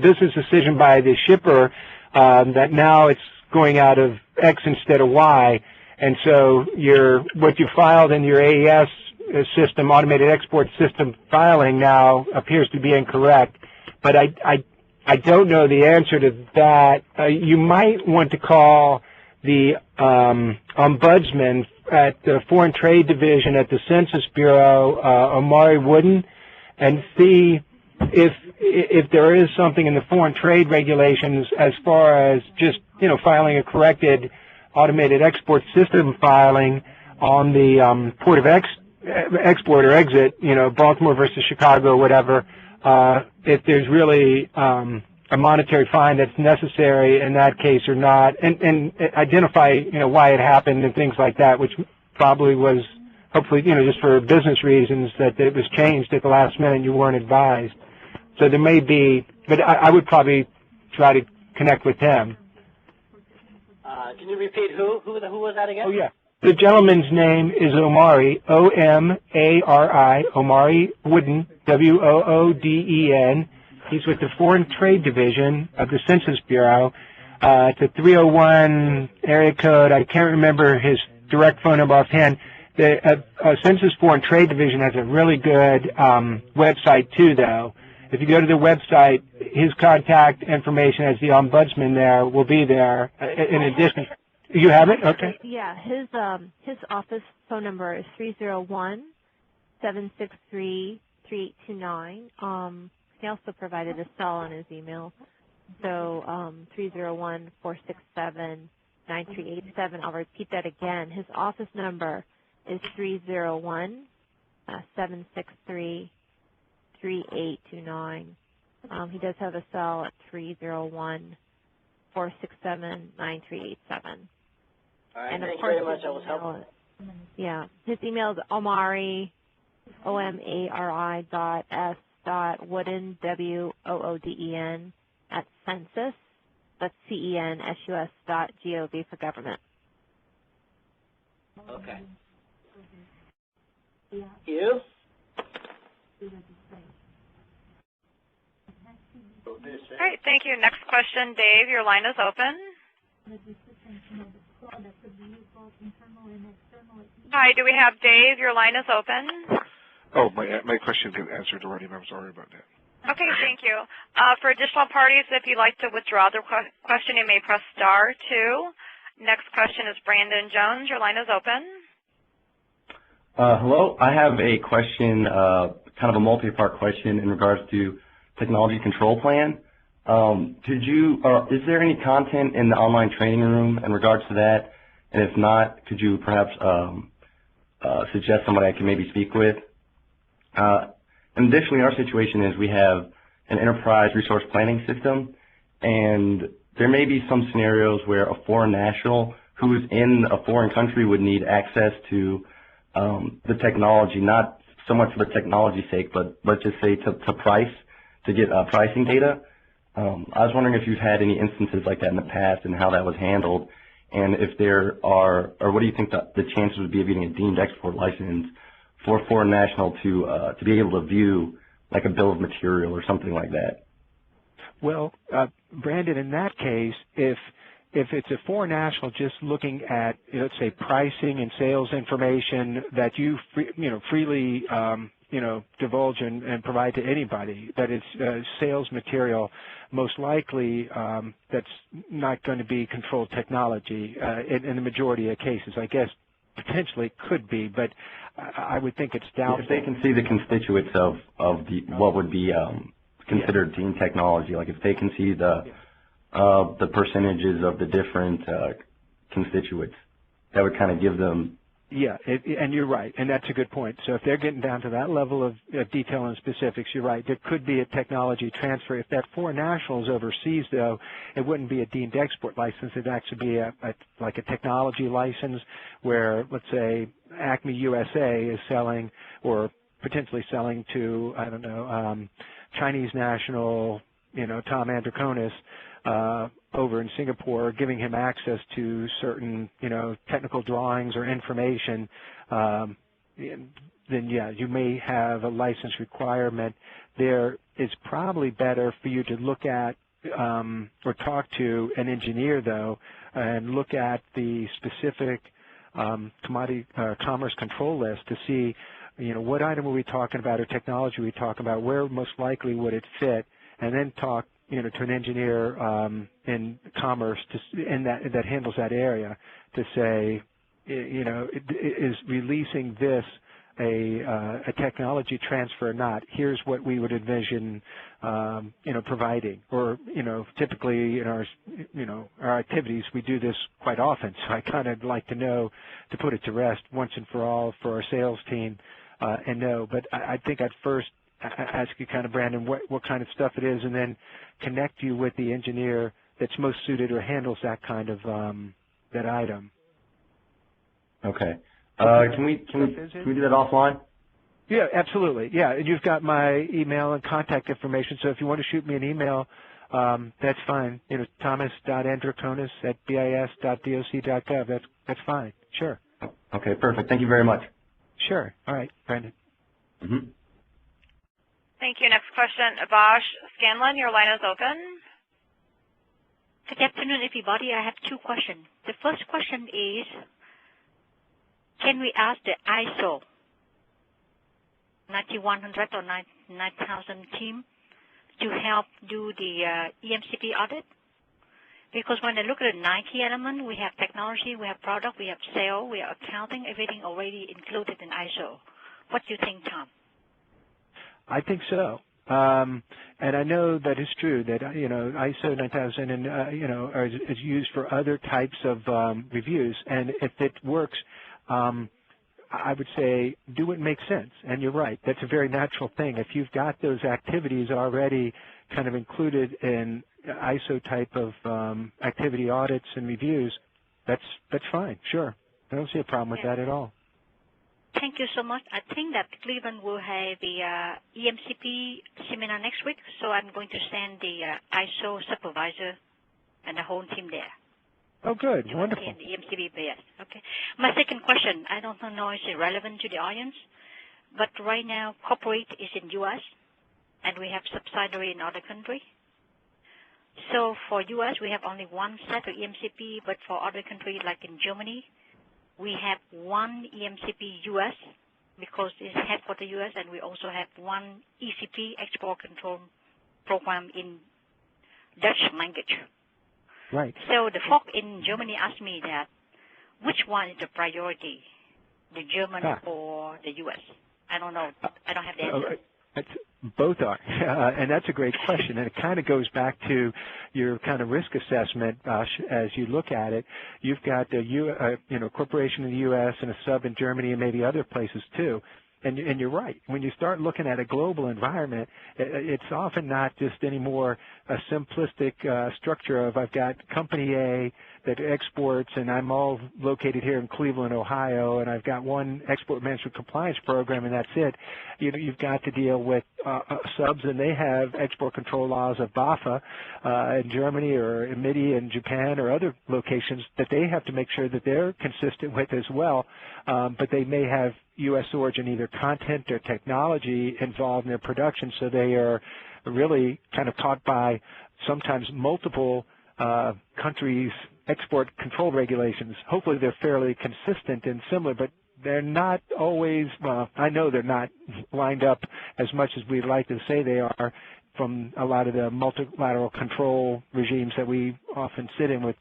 business decision by the shipper that now it's going out of X instead of Y. And so what you filed in your AES system, automated export system filing, now appears to be incorrect. But I don't know the answer to that. You might want to call the ombudsman at the Foreign Trade Division at the Census Bureau, Omari Wooden, and see if there is something in the foreign trade regulations as far as just, filing a corrected automated export system filing on the port of export or exit, Baltimore versus Chicago or whatever, if there's really a monetary fine that's necessary in that case or not, and identify, why it happened and things like that, which probably was hopefully, just for business reasons that it was changed at the last minute and you weren't advised. So there may be, but I would probably try to connect with them. Can you repeat who was that again? Oh, yeah. The gentleman's name is Omari, O-M-A-R-I, Omari Wooden, W-O-O-D-E-N. He's with the Foreign Trade Division of the Census Bureau. It's a 301 area code. I can't remember his direct phone number offhand. The Census Foreign Trade Division has a really good website, too, though. if you go to the website, his contact information as the ombudsman there will be there. In addition, you have it? Okay. Yeah, his office phone number is 301-763-3829. He also provided a cell on his email. So 301-467-9387. I'll repeat that again. His office number is 301-763-3829. He does have a cell at 301-467-9387. All right, And of thank you course, very much. That was helpful. Yeah, his email is Omari, omari.s.wooden, WOODEN, at census, that's CENSUS.gov for government. Okay. You? All right, thank you. Next question, Dave, your line is open. Hi, do we have Dave? Your line is open. Oh, my question got answered already, and I'm sorry about that. Okay, thank you. For additional parties, if you'd like to withdraw the question, you may press *2. Next question is Brandon Jones. Your line is open. Hello. I have a question, kind of a multi-part question in regards to technology control plan. Is there any content in the online training room in regards to that? And if not, could you perhaps suggest somebody I can maybe speak with? And additionally, our situation is we have an enterprise resource planning system, and there may be some scenarios where a foreign national who is in a foreign country would need access to the technology, not so much for the technology's sake, but let's just say to price, to get pricing data. I was wondering if you've had any instances like that in the past and how that was handled, and if there are, or what do you think the chances would be of getting a deemed export license for a foreign national to be able to view like a bill of material or something like that? Well, Brandon, in that case, if it's a foreign national just looking at, let's say, pricing and sales information that you freely divulge and provide to anybody, that it's sales material, most likely that's not going to be controlled technology in the majority of cases. I guess potentially could be, but I would think it's doubtful. If they can see the constituents of what would be considered deemed technology, like if they can see the percentages of the different constituents, that would kind of give them. Yeah, and you're right, and that's a good point. So if they're getting down to that level of detail and specifics, you're right. There could be a technology transfer. If that foreign national is overseas, though, it wouldn't be a deemed export license. It'd actually be like a technology license where, let's say, Acme USA is selling or potentially selling to, I don't know, Chinese national, Tom Androkonis, over in Singapore, giving him access to certain, technical drawings or information, then yeah, you may have a license requirement. There is probably better for you to look at or talk to an engineer, though, and look at the specific commodity commerce control list to see, what item are we talking about or technology are we talking about, where most likely would it fit, and then talk to an engineer in commerce that handles that area to say, is releasing this a technology transfer or not? Here's what we would envision, providing. Or, typically in our activities, we do this quite often. So I kind of like to know, to put it to rest once and for all for our sales team, and know. But I think I'd first ask you kind of, Brandon, what kind of stuff it is, and then connect you with the engineer that's most suited or handles that kind of that item. Okay. Can we do that offline? Yeah, absolutely. Yeah, and you've got my email and contact information, so if you want to shoot me an email, that's fine. Thomas.androkonis@bis.doc.gov. That's fine. Sure. Okay, perfect. Thank you very much. Sure. All right, Brandon. Mm-hmm. Thank you. Next question, Vash Scanlon, your line is open. Good afternoon, everybody. I have two questions. The first question is, can we ask the ISO 9100 or 9000 team to help do the EMCP audit? Because when I look at the 90 element, we have technology, we have product, we have sale, we have accounting, everything already included in ISO. What do you think, Tom? I think so. And I know that is true, that, ISO 9000 and, is used for other types of reviews. And if it works, I would say do what makes sense. And you're right. That's a very natural thing. If you've got those activities already kind of included in ISO type of activity audits and reviews, that's fine. Sure. I don't see a problem with that at all. Thank you so much. I think that Cleveland will have the EMCP seminar next week, so I'm going to send the ISO supervisor and the whole team there. Oh, good. Wonderful. And the EMCP, yes. Okay. My second question, I don't know if it's relevant to the audience, but right now corporate is in U.S., and we have subsidiary in other countries. So for U.S., we have only one set of EMCP, but for other countries like in Germany, we have one EMCP U.S. because it's headquartered U.S., and we also have one ECP, Export Control Program, in Dutch language. Right. So the folk in Germany asked me that which one is the priority, the German or the U.S.? I don't know. I don't have the answer. Both are, and that's a great question, and it kind of goes back to your kind of risk assessment as you look at it. You've got a corporation in the U.S. and a sub in Germany and maybe other places too. And you're right. When you start looking at a global environment, it's often not just anymore a simplistic structure of I've got company A that exports and I'm all located here in Cleveland, Ohio, and I've got one export management compliance program and that's it. You've got to deal with subs, and they have export control laws of BAFA in Germany or EMIDI in Japan or other locations that they have to make sure that they're consistent with as well. But they may have U.S. origin, either content or technology involved in their production, so they are really kind of caught by sometimes multiple countries' export control regulations. Hopefully they're fairly consistent and similar, but they're not always, well, I know they're not lined up as much as we'd like to say they are from a lot of the multilateral control regimes that we often sit in with,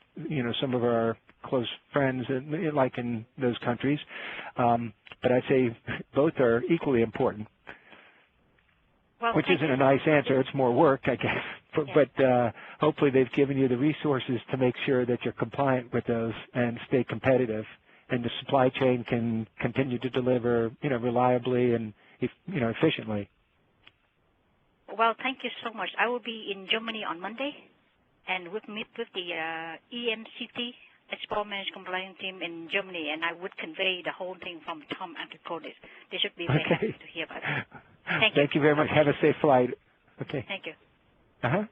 some of our close friends like in those countries. But I'd say both are equally important, which isn't a nice answer. It's more work, I guess. But hopefully they've given you the resources to make sure that you're compliant with those and stay competitive, and the supply chain can continue to deliver, reliably and, efficiently. Well, thank you so much. I will be in Germany on Monday, and we'll meet with the EMCT, Export Management Compliance team in Germany, and I would convey the whole thing from Tom and Codis. They should be very happy to hear about it. Thank you very much. Have a safe flight. Okay. Thank you. Well,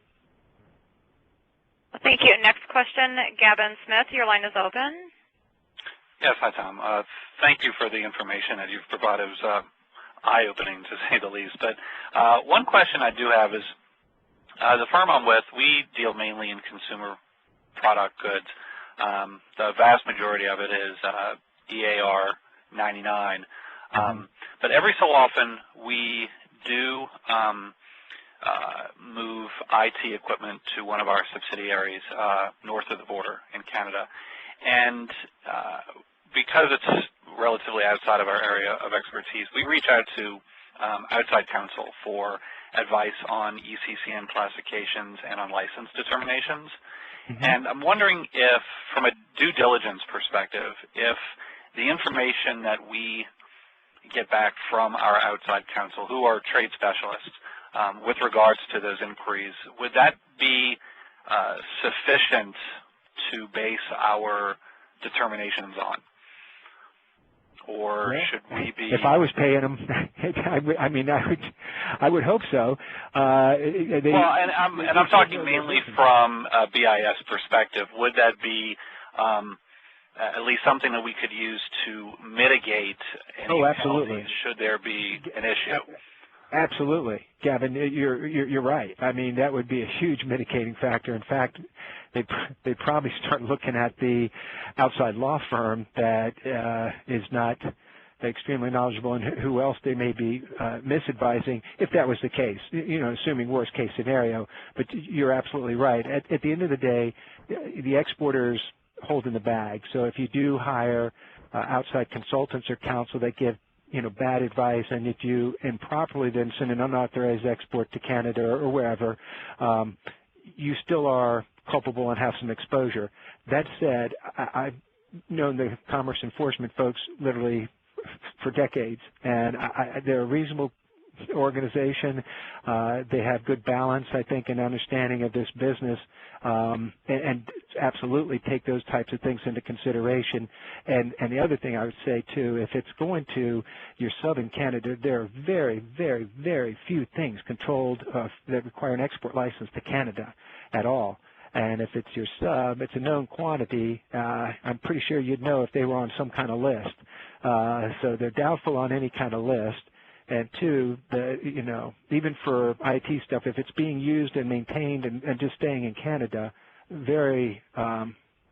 thank you. Next question, Gavin Smith. Your line is open. Yes, hi, Tom. Thank you for the information that you've provided. It was eye-opening, to say the least. But one question I do have is, the firm I'm with, we deal mainly in consumer product goods. The vast majority of it is EAR 99. But every so often we do move IT equipment to one of our subsidiaries north of the border in Canada. And because it's relatively outside of our area of expertise, we reach out to outside counsel for advice on ECCN classifications and on license determinations. And I'm wondering if, from a due diligence perspective, if the information that we get back from our outside counsel, who are trade specialists, with regards to those inquiries, would that be sufficient to base our determinations on? Or should we be? If I was paying them, I would hope so. Well, and I'm talking mainly from a BIS perspective. Would that be at least something that we could use to mitigate any penalties should there be an issue? Absolutely, Gavin. You're right. I mean, that would be a huge mitigating factor. In fact, they'd probably start looking at the outside law firm that is not extremely knowledgeable and who else they may be misadvising, if that was the case, assuming worst case scenario. But you're absolutely right. At the end of the day, the exporters hold in the bag. So if you do hire outside consultants or counsel that give bad advice, and if you improperly then send an unauthorized export to Canada or wherever, you still are culpable and have some exposure. That said, I've known the commerce enforcement folks literally for decades, and they're a reasonable organization. They have good balance, I think, and understanding of this business, and absolutely take those types of things into consideration. And the other thing I would say, too, if it's going to your southern Canada, there are very, very, very few things controlled that require an export license to Canada at all. And if it's your sub, it's a known quantity. I'm pretty sure you'd know if they were on some kind of list. So they're doubtful on any kind of list. And two, even for IT stuff, if it's being used and maintained and just staying in Canada, very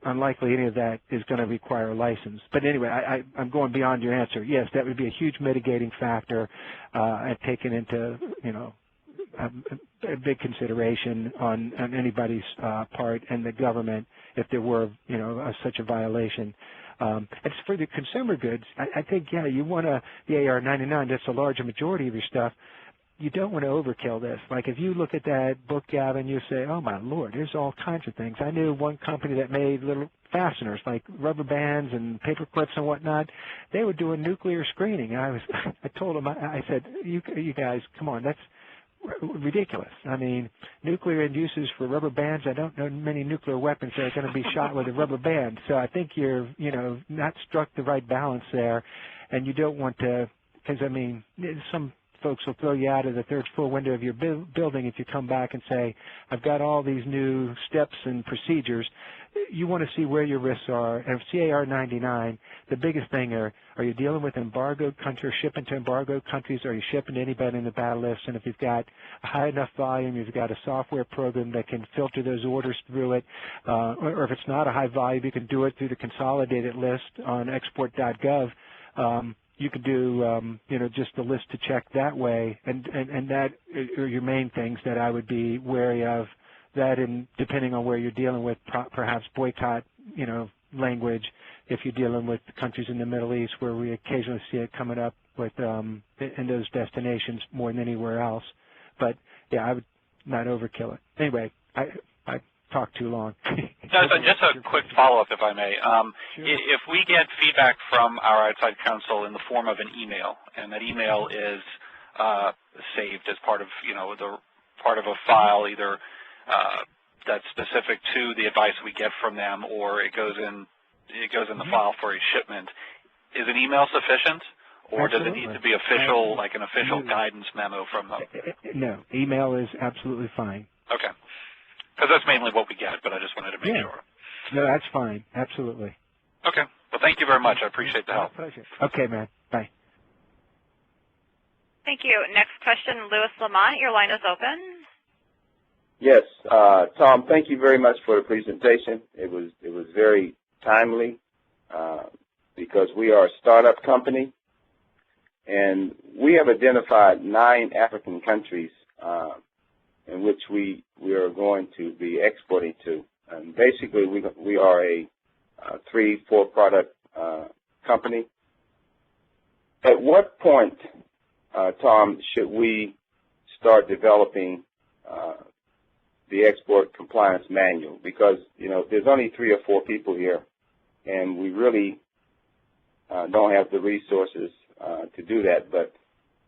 unlikely any of that is going to require a license. But anyway, I'm going beyond your answer. Yes, that would be a huge mitigating factor and taken into, a big consideration on anybody's part and the government if there were, such a violation. As for the consumer goods, I think, you want the AR-99, that's a larger majority of your stuff. You don't want to overkill this. Like if you look at that book, Gavin, you say, oh my Lord, there's all kinds of things. I knew one company that made little fasteners like rubber bands and paper clips and whatnot. They were doing nuclear screening. And I told them, I said, you guys, come on, that's ridiculous. I mean, nuclear uses for rubber bands, I don't know many nuclear weapons that are going to be shot with a rubber band. So I think you're, not struck the right balance there. And you don't want to, because, I mean, some folks will throw you out of the third floor window of your building if you come back and say, I've got all these new steps and procedures. You want to see where your risks are. And CAR-99, the biggest thing are you dealing with embargoed countries, shipping to embargoed countries, or are you shipping to anybody in the battle list? And if you've got a high enough volume, you've got a software program that can filter those orders through it, or if it's not a high volume, you can do it through the consolidated list on export.gov. You could do, just the list to check that way, and that are your main things that I would be wary of. That, and depending on where you're dealing with, perhaps boycott, language. If you're dealing with countries in the Middle East, where we occasionally see it coming up with in those destinations more than anywhere else. But yeah, I would not overkill it. Anyway, I talked too long. Just a quick follow-up, if I may. Sure. If we get feedback from our outside counsel in the form of an email, and that email is saved as part of, the part of a file, either that's specific to the advice we get from them, or it goes in the file for a shipment, is an email sufficient? Or Absolutely. Does it need to be official, like an official guidance memo from them? No, email is absolutely fine. Okay. Because that's mainly what we get, but I just wanted to make sure. No, that's fine. Absolutely. Okay. Well, thank you very much. I appreciate the help. My pleasure. Okay, man. Bye. Thank you. Next question, Louis Lamont. Your line is open. Yes, Tom, thank you very much for the presentation. It was very timely because we are a startup company, and we have identified 9 African countries in which we are going to be exporting to. And basically, we are a 3-4 product company. At what point, Tom, should we start developing the export compliance manual? Because, there's only 3 or 4 people here, and we really don't have the resources to do that. But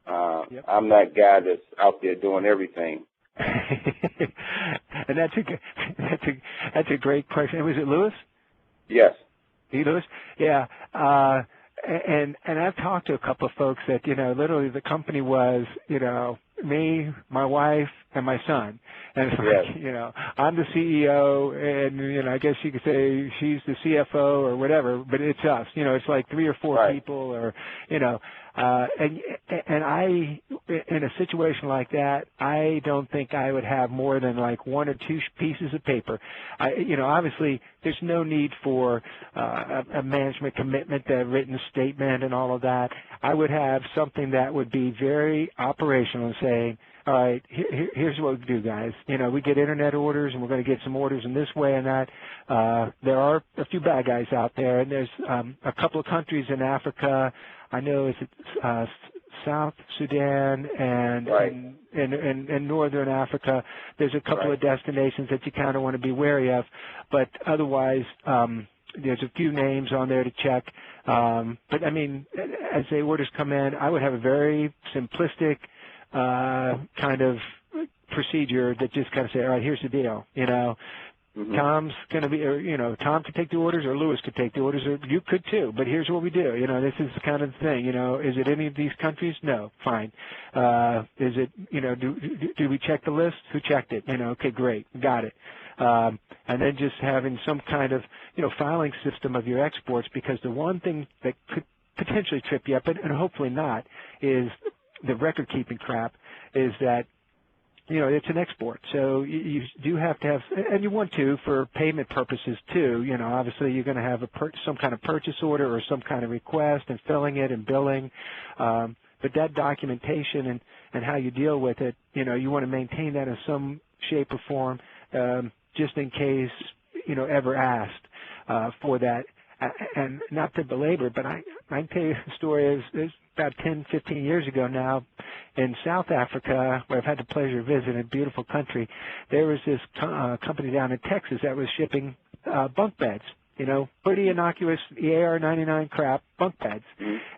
I'm that guy that's out there doing everything. And that's a great question. Was it Louis? Yes. Louis? Yeah. And I've talked to a couple of folks that, literally the company was, me, my wife, and my son. And it's like, I'm the CEO, and, I guess you could say she's the CFO or whatever, but it's us. It's like 3 or 4 people, or, And I, in a situation like that, I don't think I would have more than like 1 or 2 pieces of paper. Obviously, there's no need for a management commitment, a written statement, and all of that. I would have something that would be very operational and saying, all right, here's what we do, guys. We get internet orders, and we're going to get some orders in this way and that. There are a few bad guys out there, and there's a couple of countries in Africa. I know it's South Sudan and in northern Africa. There's a couple of destinations that you kind of want to be wary of, but otherwise, there's a few names on there to check. But I mean, as the orders come in, I would have a very simplistic kind of procedure that just kind of say, all right, here's the deal. Tom's going to be, Tom could take the orders, or Louis could take the orders, or you could too. But here's what we do. This is kind of the thing. Is it any of these countries? No, fine. Is it? Do we check the list? Who checked it? Okay, great, got it. And then just having some kind of, filing system of your exports, because the one thing that could potentially trip you up, and hopefully not, is the record-keeping crap, is that it's an export, so you do have to have, and you want to for payment purposes too. Obviously you're going to have some kind of purchase order or some kind of request and filling it and billing, but that documentation and how you deal with it, you want to maintain that in some shape or form, just in case ever asked for that. And not to belabor, but I can tell you a story. It's about 10, 15 years ago now in South Africa, where I've had the pleasure of visiting, a beautiful country. There was this company down in Texas that was shipping bunk beds, pretty innocuous AR-99 crap bunk beds.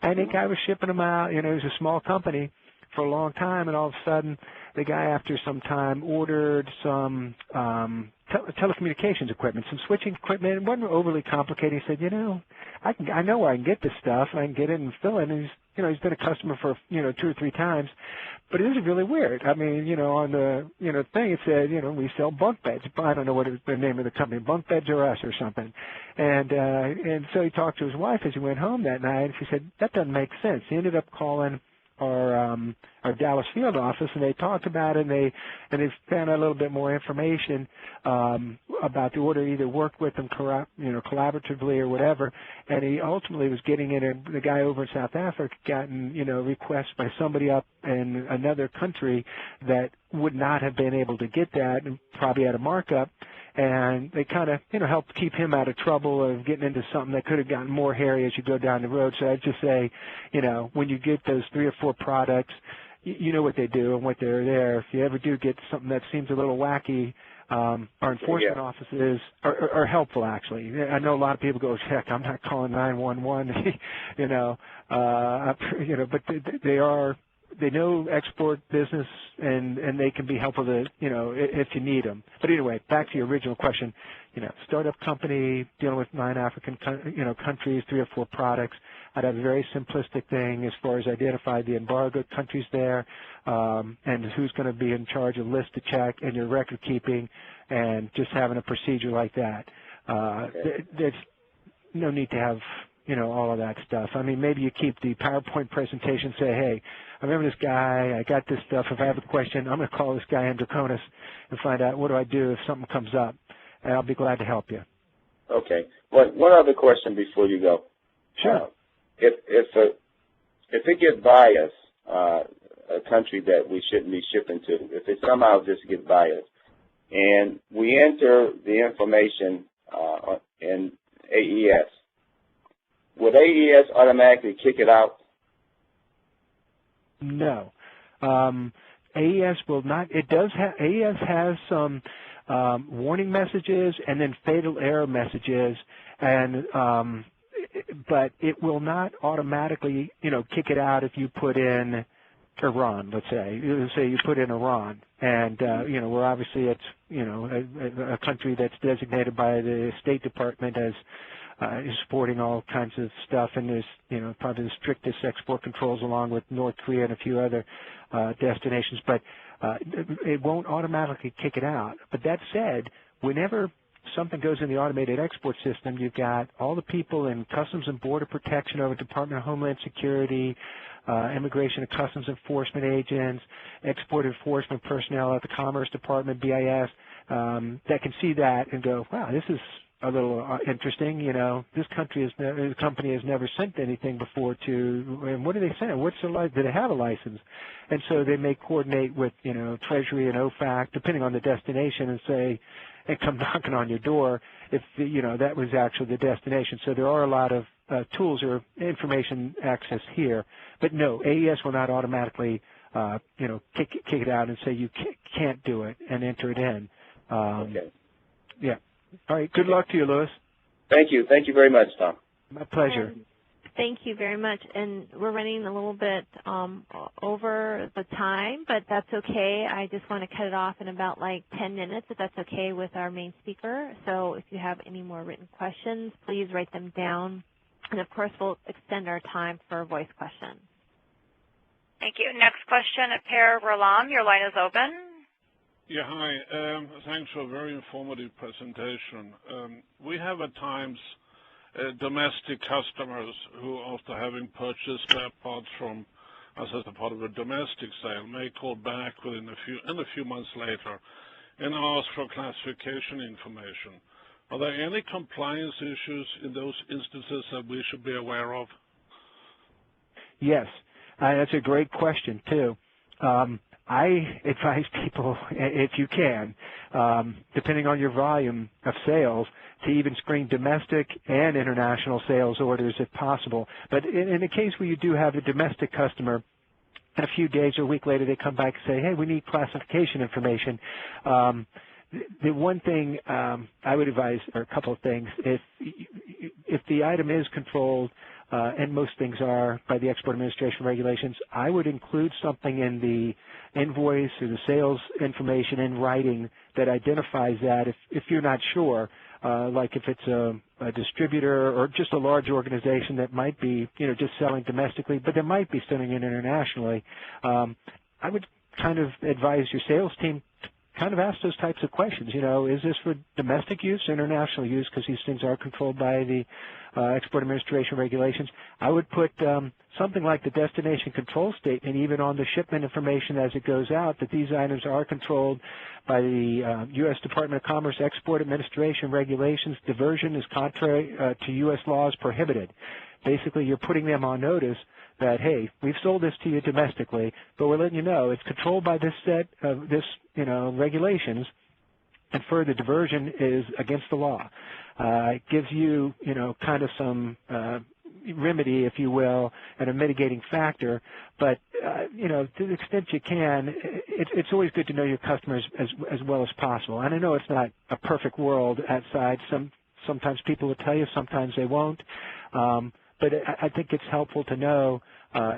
And the guy was shipping them out. It was a small company for a long time, and all of a sudden the guy, after some time, ordered some telecommunications equipment, some switching equipment. It wasn't overly complicated. He said, I know where I can get this stuff, and I can get it and fill it. And he's been a customer for 2 or 3 times, but it is really weird. I mean, on the thing it said, we sell bunk beds. I don't know what the name of the company, Bunk Beds or Us or something. And so he talked to his wife as he went home that night, and she said that doesn't make sense. He ended up calling our Dallas field office, and they talked about it, and they found out a little bit more information about the order. Either worked with them collaboratively or whatever, and he ultimately was getting it. And the guy over in South Africa gotten requests by somebody up in another country that would not have been able to get that, and probably at a markup. And they kind of, helped keep him out of trouble of getting into something that could have gotten more hairy as you go down the road. So I'd just say, when you get those 3 or 4 products, you know what they do and what they're there. If you ever do get something that seems a little wacky, our enforcement offices are helpful, actually. I know a lot of people go, heck, I'm not calling 911, but they know export business, and they can be helpful to, if you need them. But anyway, back to your original question, startup company dealing with 9 African, countries, 3 or 4 products. I'd have a very simplistic thing as far as identify the embargoed countries there, and who's going to be in charge of list to check and your record keeping, and just having a procedure like that. There's no need to have all of that stuff. I mean, maybe you keep the PowerPoint presentation, say, hey, I remember this guy, I got this stuff. If I have a question, I'm going to call this guy in Draconis and find out what do I do if something comes up, and I'll be glad to help you. Okay. One other question before you go. Sure. If it gets by us, a country that we shouldn't be shipping to, if it somehow just gets by us, and we enter the information in AES, would AES automatically kick it out? No. AES will not. It does have, AES has some warning messages and then fatal error messages, and but it will not automatically, kick it out if you put in Iran, let's say. Let's say you put in Iran, and where obviously it's a country that's designated by the State Department as is supporting all kinds of stuff, and there's probably the strictest export controls along with North Korea and a few other destinations, but it won't automatically kick it out. But that said, whenever something goes in the automated export system, you've got all the people in Customs and Border Protection over Department of Homeland Security, Immigration and Customs Enforcement agents, export enforcement personnel at the Commerce Department, BIS, that can see that and go, wow, this is a little interesting. You know, this company has never sent anything before to, and what do they send? What's the do they have a license? And so they may coordinate with, you know, Treasury and OFAC, depending on the destination, and say, and come knocking on your door if, you know, that was actually the destination. So there are a lot of tools or information access here. But no, AES will not automatically, you know, kick it out and say you can't do it and enter it in. Okay. Yeah. All right. Good luck to you, Louis. Thank you. Thank you very much, Tom. My pleasure. Thank you very much. And we're running a little bit over the time, but that's okay. I just want to cut it off in about like 10 minutes, if that's okay with our main speaker. So if you have any more written questions, please write them down. And, of course, we'll extend our time for voice questions. Thank you. Next question, Per Ralam. Your line is open. Yeah, hi. Thanks for a very informative presentation. We have at times domestic customers who, after having purchased spare parts from us as a part of a domestic sale, may call back within a few months later and ask for classification information. Are there any compliance issues in those instances that we should be aware of? Yes, that's a great question too. I advise people, if you can, depending on your volume of sales, to even screen domestic and international sales orders if possible. But in the case where you do have a domestic customer, and a few days or a week later they come back and say, hey, we need classification information, the one thing I would advise, or a couple of things, if the item is controlled, and most things are by the Export Administration regulations, I would include something in the invoice or the sales information in writing that identifies that if you're not sure, like if it's a distributor or just a large organization that might be, you know, just selling domestically, but they might be selling it internationally. I would kind of advise your sales team to kind of ask those types of questions. You know, is this for domestic use, international use, because these things are controlled by the Export Administration regulations. I would put something like the destination control statement even on the shipment information as it goes out, that these items are controlled by the U.S. Department of Commerce Export Administration regulations. Diversion is contrary to U.S. laws prohibited. Basically, you're putting them on notice that, hey, we've sold this to you domestically, but we're letting you know it's controlled by this set of regulations, and further, diversion is against the law. It gives you, kind of some remedy, if you will, and a mitigating factor. But, to the extent you can, it's always good to know your customers as well as possible. And I know it's not a perfect world outside. Sometimes people will tell you, sometimes they won't. But I think it's helpful to know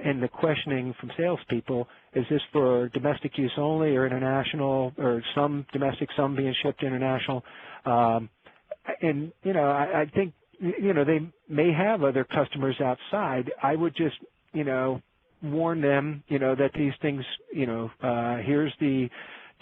in the questioning from salespeople, is this for domestic use only or international, or some domestic, some being shipped international? And, I think, they may have other customers outside. I would just, warn them, that these things, here's the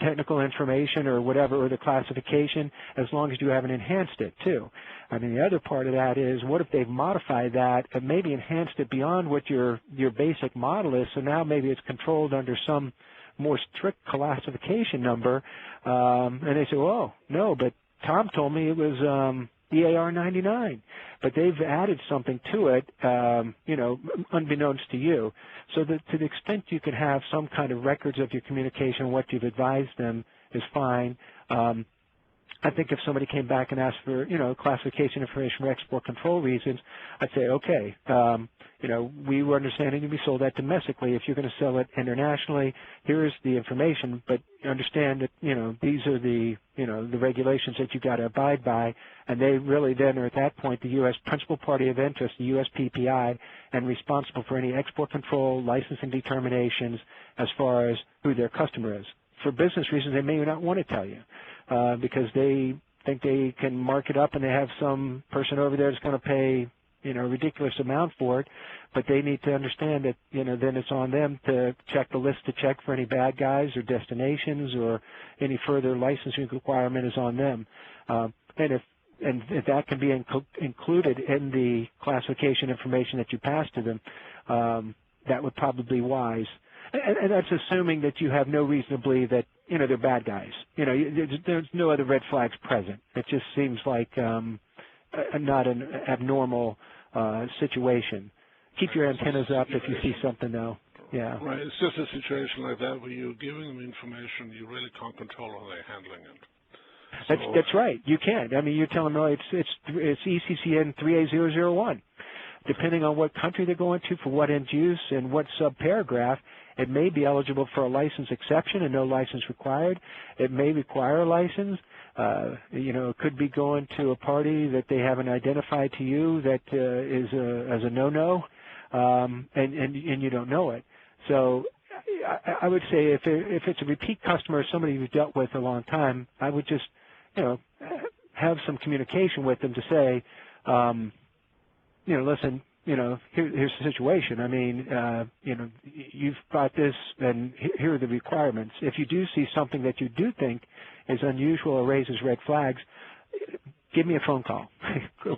technical information or whatever, or the classification, as long as you haven't enhanced it too. I mean, the other part of that is, what if they've modified that and maybe enhanced it beyond what your basic model is, so now maybe it's controlled under some more strict classification number, and they say, well, no, but Tom told me it was EAR 99, but they've added something to it, unbeknownst to you. So that to the extent you can have some kind of records of your communication, what you've advised them is fine. I think if somebody came back and asked for, classification information for export control reasons, I'd say, okay, we were understanding to be sold that domestically. If you're going to sell it internationally, here is the information, but understand that, these are the, the regulations that you got to abide by, and they really then are at that point the U.S. principal party of interest, the U.S. PPI, and responsible for any export control, licensing determinations as far as who their customer is. For business reasons, they may not want to tell you because they think they can mark it up and they have some person over there that's going to pay, a ridiculous amount for it, but they need to understand that, then it's on them to check the list, to check for any bad guys or destinations, or any further licensing requirement is on them. and if that can be included in the classification information that you pass to them, that would probably be wise. And that's assuming that you have no reason to believe that, they're bad guys. There's no other red flags present. It just seems like not an abnormal situation. Keep your antennas up if you see something, though. Yeah. Right. It's just a situation like that where you're giving them information, you really can't control how they're handling it. That's right. You can't. I mean, you're telling them, it's ECCN 3A001. Depending on what country they're going to, for what end use, and what subparagraph, it may be eligible for a license exception and no license required. It may require a license. It could be going to a party that they haven't identified to you that is as a no-no, and you don't know it. So I would say if it's a repeat customer, somebody you've dealt with a long time, I would just, have some communication with them to say, listen, here's the situation. I mean, you've got this, and here are the requirements. If you do see something that you do think is unusual or raises red flags, give me a phone call.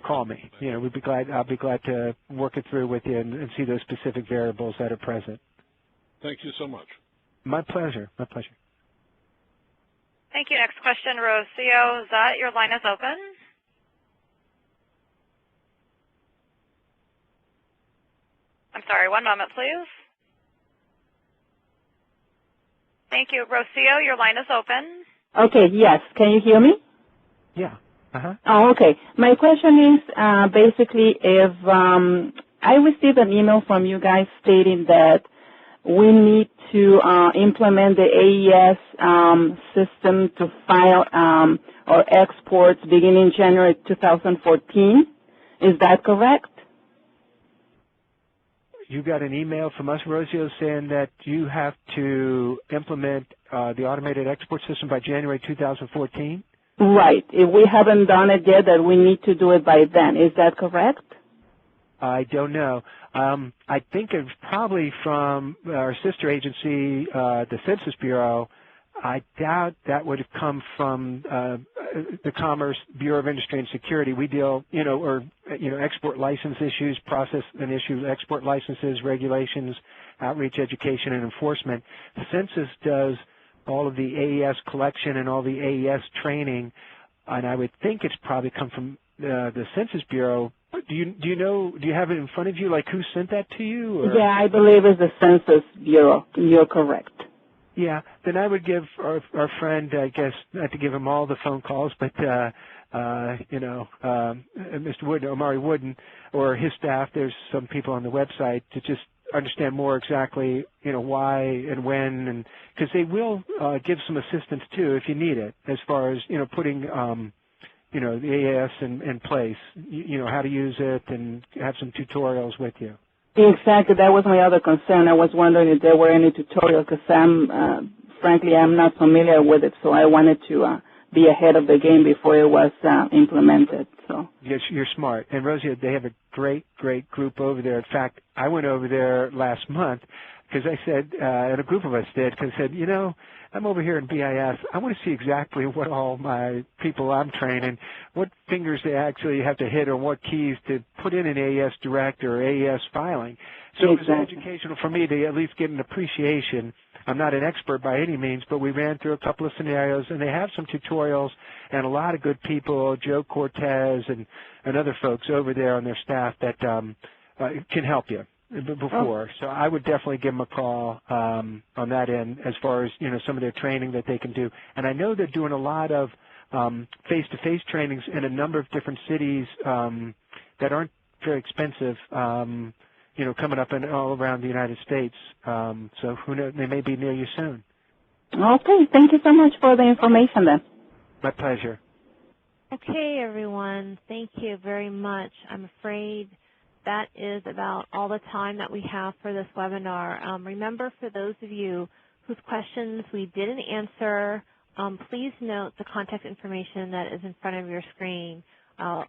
Call me. I'll be glad to work it through with you and see those specific variables that are present. Thank you so much. My pleasure. My pleasure. Thank you. Next question, Rocio Zat, your line is open. I'm sorry, one moment, please. Thank you. Rocio, your line is open. Okay, yes. Can you hear me? Yeah. Uh-huh. Oh, okay. My question is basically if I received an email from you guys stating that we need to implement the AES system to file our exports beginning January 2014. Is that correct? You got an email from us, Rocio, saying that you have to implement the automated export system by January 2014? Right. If we haven't done it yet, that we need to do it by then. Is that correct? I don't know. I think it's probably from our sister agency, the Census Bureau. I doubt that would have come from the Commerce Bureau of Industry and Security. We deal, export license issues, process and issue export licenses, regulations, outreach, education, and enforcement. The Census does all of the AES collection and all the AES training, and I would think it's probably come from the Census Bureau. Do you have it in front of you, like who sent that to you? Or? Yeah, I believe it's the Census Bureau. You're correct. Yeah, then I would give our friend, I guess, not to give him all the phone calls, but, Mr. Wooden, Omari Wooden, or his staff, there's some people on the website to just understand more exactly, why and when, and because they will give some assistance, too, if you need it, as far as, putting, the AES in place, how to use it and have some tutorials with you. Exactly. That was my other concern. I was wondering if there were any tutorials because frankly, I'm not familiar with it, so I wanted to be ahead of the game before it was implemented. So. Yes, you're smart. And Rosie, they have a great group over there. In fact, I went over there last month because I said, and a group of us did, because I said, I'm over here in BIS. I want to see exactly what all my people I'm training, what fingers they actually have to hit or what keys to put in an AES Direct or AES filing. So It was educational for me to at least get an appreciation. I'm not an expert by any means, but we ran through a couple of scenarios, and they have some tutorials and a lot of good people, Joe Cortez and other folks over there on their staff that can help you before. So I would definitely give them a call on that end as far as, some of their training that they can do. And I know they're doing a lot of face-to-face trainings in a number of different cities that aren't very expensive, coming up all around the United States. So who knows, they may be near you soon. Okay. Thank you so much for the information then. My pleasure. Okay, everyone. Thank you very much. I'm afraid that is about all the time that we have for this webinar. Remember, for those of you whose questions we didn't answer, please note the contact information that is in front of your screen.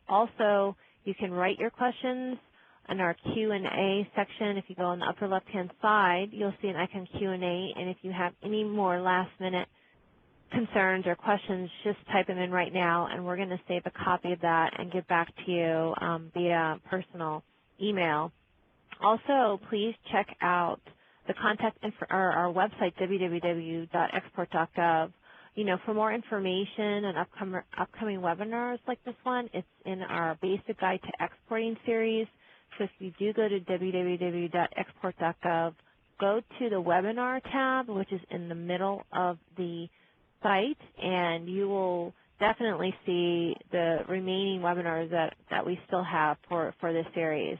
Also, you can write your questions in our Q&A section. If you go on the upper left-hand side, you'll see an icon Q&A, and if you have any more last-minute concerns or questions, just type them in right now, and we're going to save a copy of that and get back to you via personal email. Also, please check out the contact our website, www.export.gov. You know, for more information and upcoming webinars like this one, it's in our Basic Guide to Exporting series. So if you do go to www.export.gov, go to the webinar tab, which is in the middle of the site, and you will definitely see the remaining webinars that we still have for this series.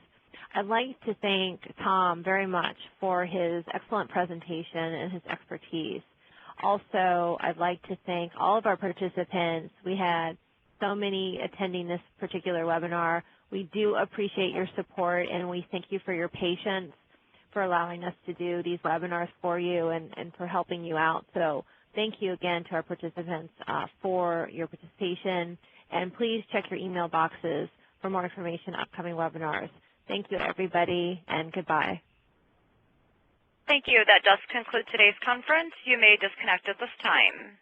I'd like to thank Tom very much for his excellent presentation and his expertise. Also, I'd like to thank all of our participants. We had so many attending this particular webinar. We do appreciate your support, and we thank you for your patience, for allowing us to do these webinars for you and for helping you out. So thank you again to our participants for your participation, and please check your email boxes for more information on upcoming webinars. Thank you, everybody, and goodbye. Thank you. That does conclude today's conference. You may disconnect at this time.